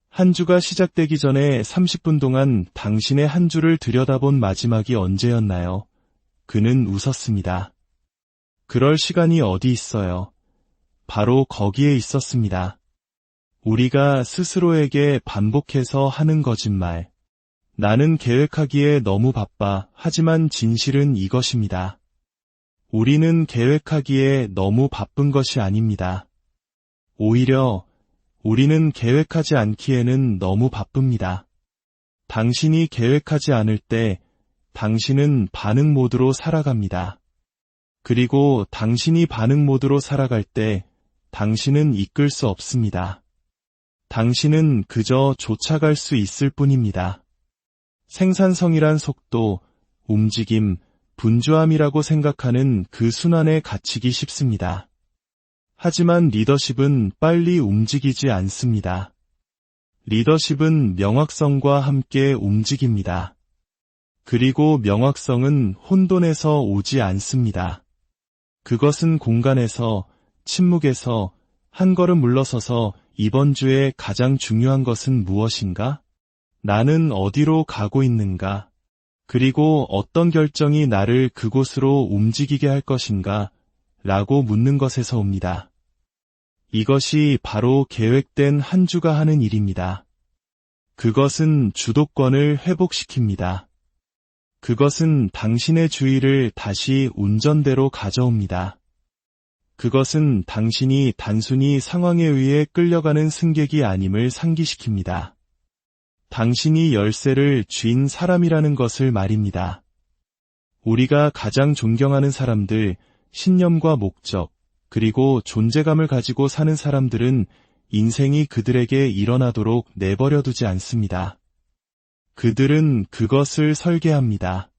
한 주가 시작되기 전에 30분 동안 당신의 한 주를 들여다본 마지막이 언제였나요? 그는 웃었습니다. 그럴 시간이 어디 있어요? 바로 거기에 있었습니다. 우리가 스스로에게 반복해서 하는 거짓말. 나는 계획하기에 너무 바빠. 하지만 진실은 이것입니다. 우리는 계획하기에 너무 바쁜 것이 아닙니다. 오히려 우리는 계획하지 않기에는 너무 바쁩니다. 당신이 계획하지 않을 때 당신은 반응 모드로 살아갑니다. 그리고 당신이 반응 모드로 살아갈 때 당신은 이끌 수 없습니다. 당신은 그저 쫓아갈 수 있을 뿐입니다. 생산성이란 속도, 움직임, 분주함이라고 생각하는 그 순환에 갇히기 쉽습니다. 하지만 리더십은 빨리 움직이지 않습니다. 리더십은 명확성과 함께 움직입니다. 그리고 명확성은 혼돈에서 오지 않습니다. 그것은 공간에서, 침묵에서 한 걸음 물러서서 이번 주에 가장 중요한 것은 무엇인가? 나는 어디로 가고 있는가? 그리고 어떤 결정이 나를 그곳으로 움직이게 할 것인가? 라고 묻는 것에서 옵니다. 이것이 바로 계획된 한 주가 하는 일입니다. 그것은 주도권을 회복시킵니다. 그것은 당신의 주의를 다시 운전대로 가져옵니다. 그것은 당신이 단순히 상황에 의해 끌려가는 승객이 아님을 상기시킵니다. 당신이 열쇠를 쥔 사람이라는 것을 말입니다. 우리가 가장 존경하는 사람들, 신념과 목적, 그리고 존재감을 가지고 사는 사람들은 인생이 그들에게 일어나도록 내버려두지 않습니다. 그들은 그것을 설계합니다.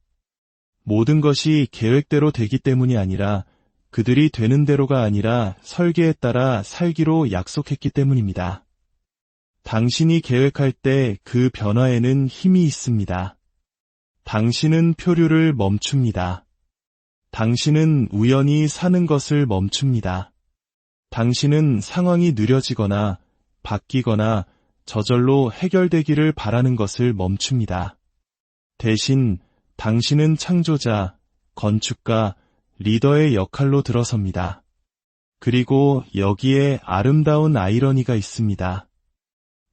모든 것이 계획대로 되기 때문이 아니라 그들이 되는 대로가 아니라 설계에 따라 살기로 약속했기 때문입니다. 당신이 계획할 때 그 변화에는 힘이 있습니다. 당신은 표류를 멈춥니다. 당신은 우연히 사는 것을 멈춥니다. 당신은 상황이 느려지거나 바뀌거나 저절로 해결되기를 바라는 것을 멈춥니다. 대신 당신은 창조자, 건축가, 리더의 역할로 들어섭니다. 그리고 여기에 아름다운 아이러니가 있습니다.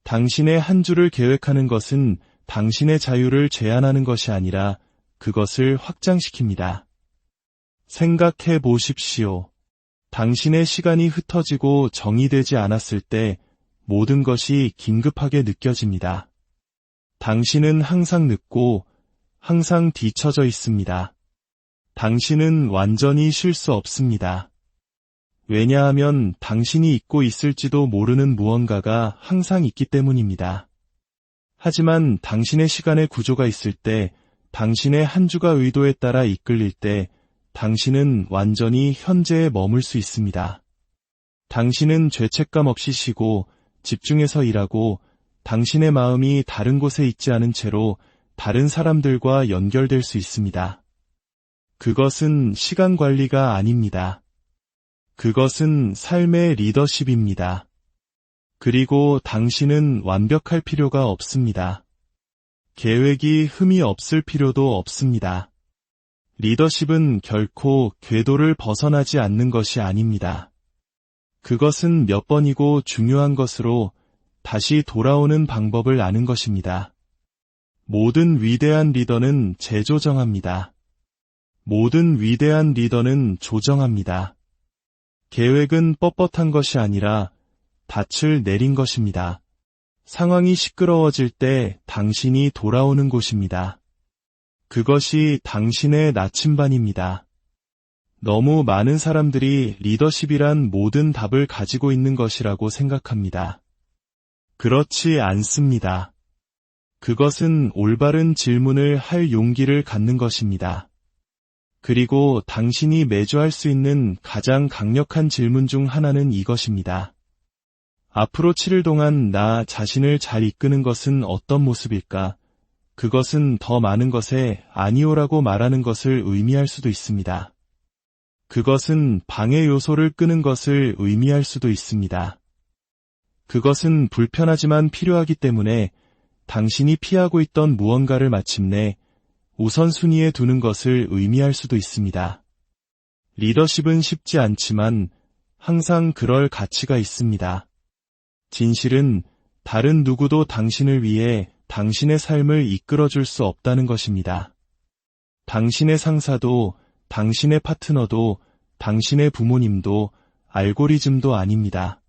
당신의 한 주를 계획하는 것은 당신의 자유를 제한하는 것이 아니라 그것을 확장시킵니다. 생각해 보십시오. 당신의 시간이 흩어지고 정의되지 않았을 때 모든 것이 긴급하게 느껴집니다. 당신은 항상 늦고 항상 뒤처져 있습니다. 당신은 완전히 쉴 수 없습니다. 왜냐하면 당신이 잊고 있을지도 모르는 무언가가 항상 있기 때문입니다. 하지만 당신의 시간의 구조가 있을 때, 당신의 한 주가 의도에 따라 이끌릴 때, 당신은 완전히 현재에 머물 수 있습니다. 당신은 죄책감 없이 쉬고 집중해서 일하고 당신의 마음이 다른 곳에 있지 않은 채로 다른 사람들과 연결될 수 있습니다. 그것은 시간 관리가 아닙니다. 그것은 삶의 리더십입니다. 그리고 당신은 완벽할 필요가 없습니다. 계획이 흠이 없을 필요도 없습니다. 리더십은 결코 궤도를 벗어나지 않는 것이 아닙니다. 그것은 몇 번이고 중요한 것으로 다시 돌아오는 방법을 아는 것입니다. 모든 위대한 리더는 재조정합니다. 모든 위대한 리더는 조정합니다. 계획은 뻣뻣한 것이 아니라 닻을 내린 것입니다. 상황이 시끄러워질 때 당신이 돌아오는 곳입니다. 그것이 당신의 나침반입니다. 너무 많은 사람들이 리더십이란 모든 답을 가지고 있는 것이라고 생각합니다. 그렇지 않습니다. 그것은 올바른 질문을 할 용기를 갖는 것입니다. 그리고 당신이 매주 할 수 있는 가장 강력한 질문 중 하나는 이것입니다. 앞으로 7일 동안 나 자신을 잘 이끄는 것은 어떤 모습일까? 그것은 더 많은 것에 아니오라고 말하는 것을 의미할 수도 있습니다. 그것은 방해 요소를 끄는 것을 의미할 수도 있습니다. 그것은 불편하지만 필요하기 때문에 당신이 피하고 있던 무언가를 마침내 우선순위에 두는 것을 의미할 수도 있습니다. 리더십은 쉽지 않지만 항상 그럴 가치가 있습니다. 진실은 다른 누구도 당신을 위해 당신의 삶을 이끌어줄 수 없다는 것입니다. 당신의 상사도, 당신의 파트너도, 당신의 부모님도, 알고리즘도 아닙니다.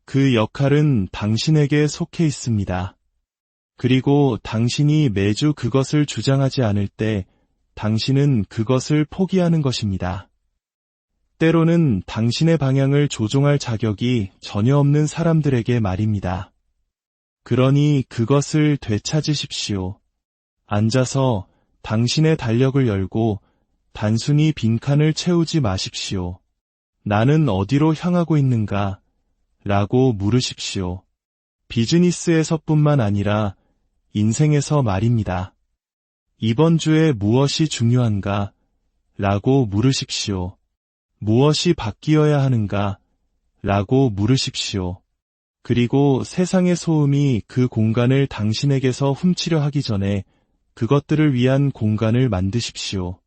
그 역할은 당신에게 속해 있습니다. 그리고 당신이 매주 그것을 주장하지 않을 때 당신은 그것을 포기하는 것입니다. 때로는 당신의 방향을 조종할 자격이 전혀 없는 사람들에게 말입니다. 그러니 그것을 되찾으십시오. 앉아서 당신의 달력을 열고 단순히 빈칸을 채우지 마십시오. 나는 어디로 향하고 있는가? 라고 물으십시오. 비즈니스에서뿐만 아니라 인생에서 말입니다. 이번 주에 무엇이 중요한가? 라고 물으십시오. 무엇이 바뀌어야 하는가? 라고 물으십시오. 그리고 세상의 소음이 그 공간을 당신에게서 훔치려 하기 전에 그것들을 위한 공간을 만드십시오.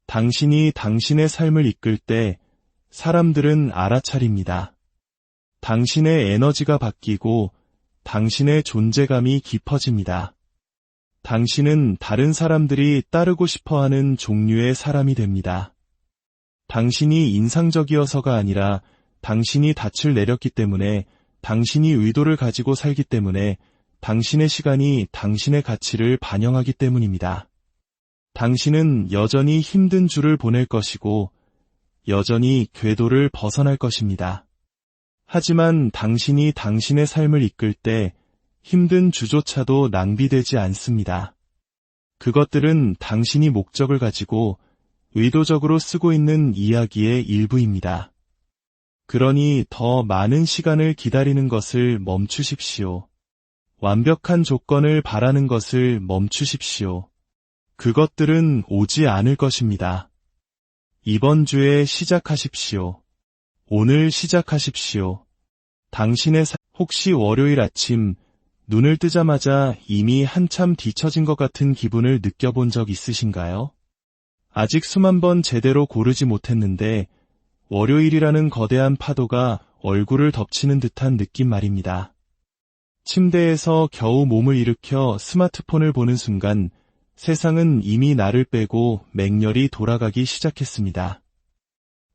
당신이 당신의 삶을 이끌 때 사람들은 알아차립니다. 당신의 에너지가 바뀌고 당신의 존재감이 깊어집니다. 당신은 다른 사람들이 따르고 싶어하는 종류의 사람이 됩니다. 당신이 인상적이어서가 아니라 당신이 닻을 내렸기 때문에, 당신이 의도를 가지고 살기 때문에, 당신의 시간이 당신의 가치를 반영하기 때문입니다. 당신은 여전히 힘든 주를 보낼 것이고 여전히 궤도를 벗어날 것입니다. 하지만 당신이 당신의 삶을 이끌 때 힘든 주조차도 낭비되지 않습니다. 그것들은 당신이 목적을 가지고 의도적으로 쓰고 있는 이야기의 일부입니다. 그러니 더 많은 시간을 기다리는 것을 멈추십시오. 완벽한 조건을 바라는 것을 멈추십시오. 그것들은 오지 않을 것입니다. 이번 주에 시작하십시오. 오늘 시작하십시오. 당신의 혹시 월요일 아침 눈을 뜨자마자 이미 한참 뒤처진 것 같은 기분을 느껴본 적 있으신가요? 아직 수만 번 제대로 고르지 못했는데 월요일이라는 거대한 파도가 얼굴을 덮치는 듯한 느낌 말입니다. 침대에서 겨우 몸을 일으켜 스마트폰을 보는 순간 세상은 이미 나를 빼고 맹렬히 돌아가기 시작했습니다.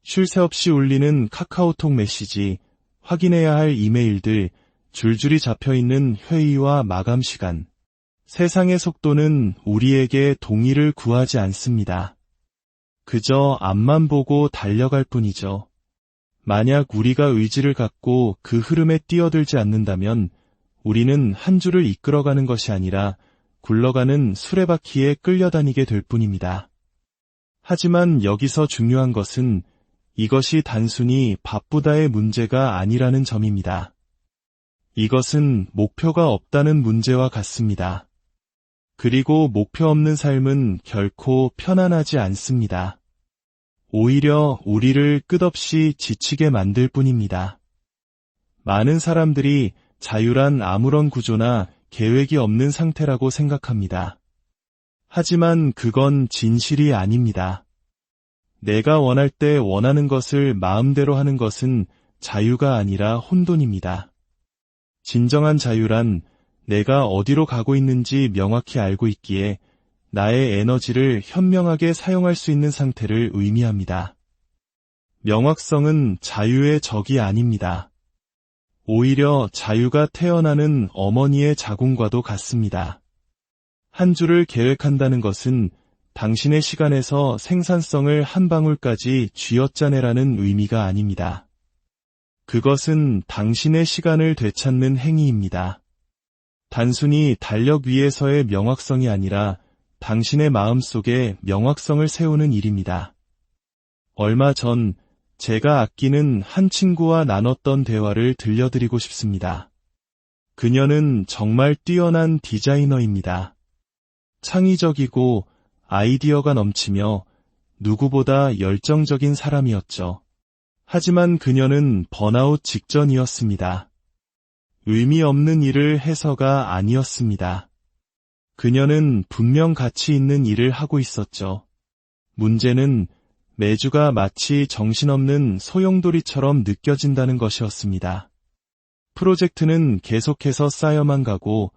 쉴 새 없이 울리는 카카오톡 메시지, 확인해야 할 이메일들, 줄줄이 잡혀있는 회의와 마감 시간. 세상의 속도는 우리에게 동의를 구하지 않습니다. 그저 앞만 보고 달려갈 뿐이죠. 만약 우리가 의지를 갖고 그 흐름에 뛰어들지 않는다면 우리는 한 줄을 이끌어가는 것이 아니라 굴러가는 수레바퀴에 끌려다니게 될 뿐입니다. 하지만 여기서 중요한 것은 이것이 단순히 바쁘다의 문제가 아니라는 점입니다. 이것은 목표가 없다는 문제와 같습니다. 그리고 목표 없는 삶은 결코 편안하지 않습니다. 오히려 우리를 끝없이 지치게 만들 뿐입니다. 많은 사람들이 자유란 아무런 구조나 계획이 없는 상태라고 생각합니다. 하지만 그건 진실이 아닙니다. 내가 원할 때 원하는 것을 마음대로 하는 것은 자유가 아니라 혼돈입니다. 진정한 자유란 내가 어디로 가고 있는지 명확히 알고 있기에 나의 에너지를 현명하게 사용할 수 있는 상태를 의미합니다. 명확성은 자유의 적이 아닙니다. 오히려 자유가 태어나는 어머니의 자궁과도 같습니다. 한 주를 계획한다는 것은 당신의 시간에서 생산성을 한 방울까지 쥐어짜내라는 의미가 아닙니다. 그것은 당신의 시간을 되찾는 행위입니다. 단순히 달력 위에서의 명확성이 아니라 당신의 마음속에 명확성을 세우는 일입니다. 얼마 전 제가 아끼는 한 친구와 나눴던 대화를 들려드리고 싶습니다. 그녀는 정말 뛰어난 디자이너입니다. 창의적이고 아이디어가 넘치며 누구보다 열정적인 사람이었죠. 하지만 그녀는 번아웃 직전이었습니다. 의미 없는 일을 해서가 아니었습니다. 그녀는 분명 가치 있는 일을 하고 있었죠. 문제는 매주가 마치 정신없는 소용돌이처럼 느껴진다는 것이었습니다. 프로젝트는 계속해서 쌓여만 가고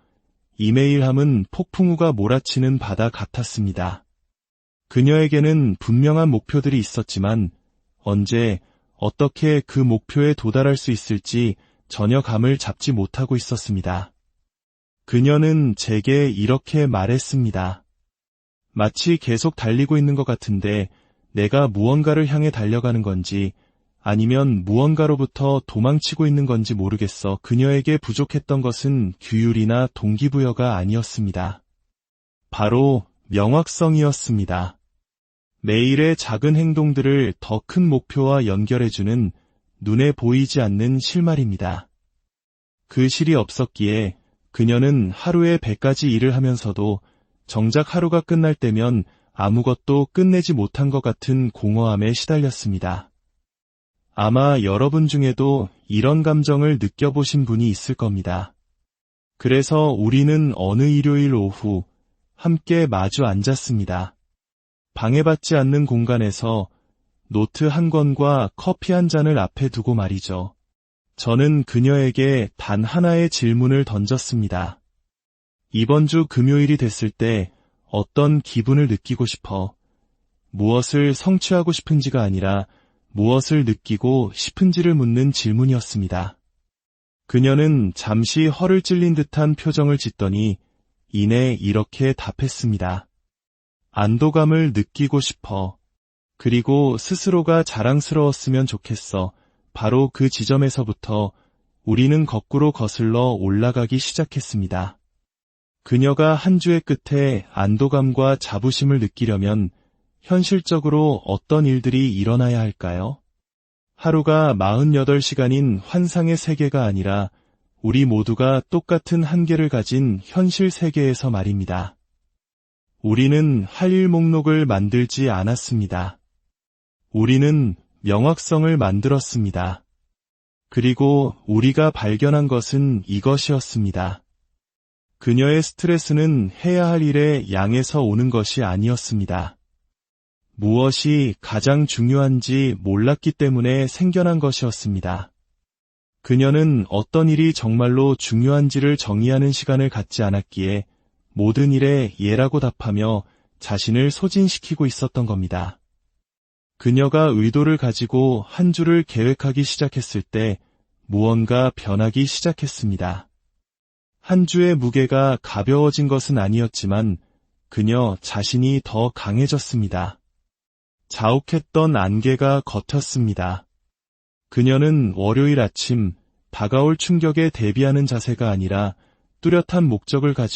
이메일함은 폭풍우가 몰아치는 바다 같았습니다. 그녀에게는 분명한 목표들이 있었지만 언제, 어떻게 그 목표에 도달할 수 있을지 전혀 감을 잡지 못하고 있었습니다. 그녀는 제게 이렇게 말했습니다. 마치 계속 달리고 있는 것 같은데 내가 무언가를 향해 달려가는 건지 아니면 무언가로부터 도망치고 있는 건지 모르겠어. 그녀에게 부족했던 것은 규율이나 동기부여가 아니었습니다. 바로 명확성이었습니다. 매일의 작은 행동들을 더 큰 목표와 연결해주는 눈에 보이지 않는 실마리입니다. 그 실이 없었기에 그녀는 하루에 100가지 일을 하면서도 정작 하루가 끝날 때면 아무것도 끝내지 못한 것 같은 공허함에 시달렸습니다. 아마 여러분 중에도 이런 감정을 느껴보신 분이 있을 겁니다. 그래서 우리는 어느 일요일 오후 함께 마주 앉았습니다. 방해받지 않는 공간에서 노트 한 권과 커피 한 잔을 앞에 두고 말이죠. 저는 그녀에게 단 하나의 질문을 던졌습니다. 이번 주 금요일이 됐을 때 어떤 기분을 느끼고 싶어? 무엇을 성취하고 싶은지가 아니라 무엇을 느끼고 싶은지를 묻는 질문이었습니다. 그녀는 잠시 허를 찔린 듯한 표정을 짓더니 이내 이렇게 답했습니다. 안도감을 느끼고 싶어. 그리고 스스로가 자랑스러웠으면 좋겠어. 바로 그 지점에서부터 우리는 거꾸로 거슬러 올라가기 시작했습니다. 그녀가 한 주의 끝에 안도감과 자부심을 느끼려면 현실적으로 어떤 일들이 일어나야 할까요? 하루가 48시간인 환상의 세계가 아니라 우리 모두가 똑같은 한계를 가진 현실 세계에서 말입니다. 우리는 할 일 목록을 만들지 않았습니다. 우리는 명확성을 만들었습니다. 그리고 우리가 발견한 것은 이것이었습니다. 그녀의 스트레스는 해야 할 일의 양에서 오는 것이 아니었습니다. 무엇이 가장 중요한지 몰랐기 때문에 생겨난 것이었습니다. 그녀는 어떤 일이 정말로 중요한지를 정의하는 시간을 갖지 않았기에 모든 일에 예라고 답하며 자신을 소진시키고 있었던 겁니다. 그녀가 의도를 가지고 한 주를 계획하기 시작했을 때 무언가 변하기 시작했습니다. 한 주의 무게가 가벼워진 것은 아니었지만 그녀 자신이 더 강해졌습니다. 자욱했던 안개가 겉었습니다. 그녀는 월요일 아침 다가올 충격에 대비하는 자세가 아니라 뚜렷한 목적을 가지고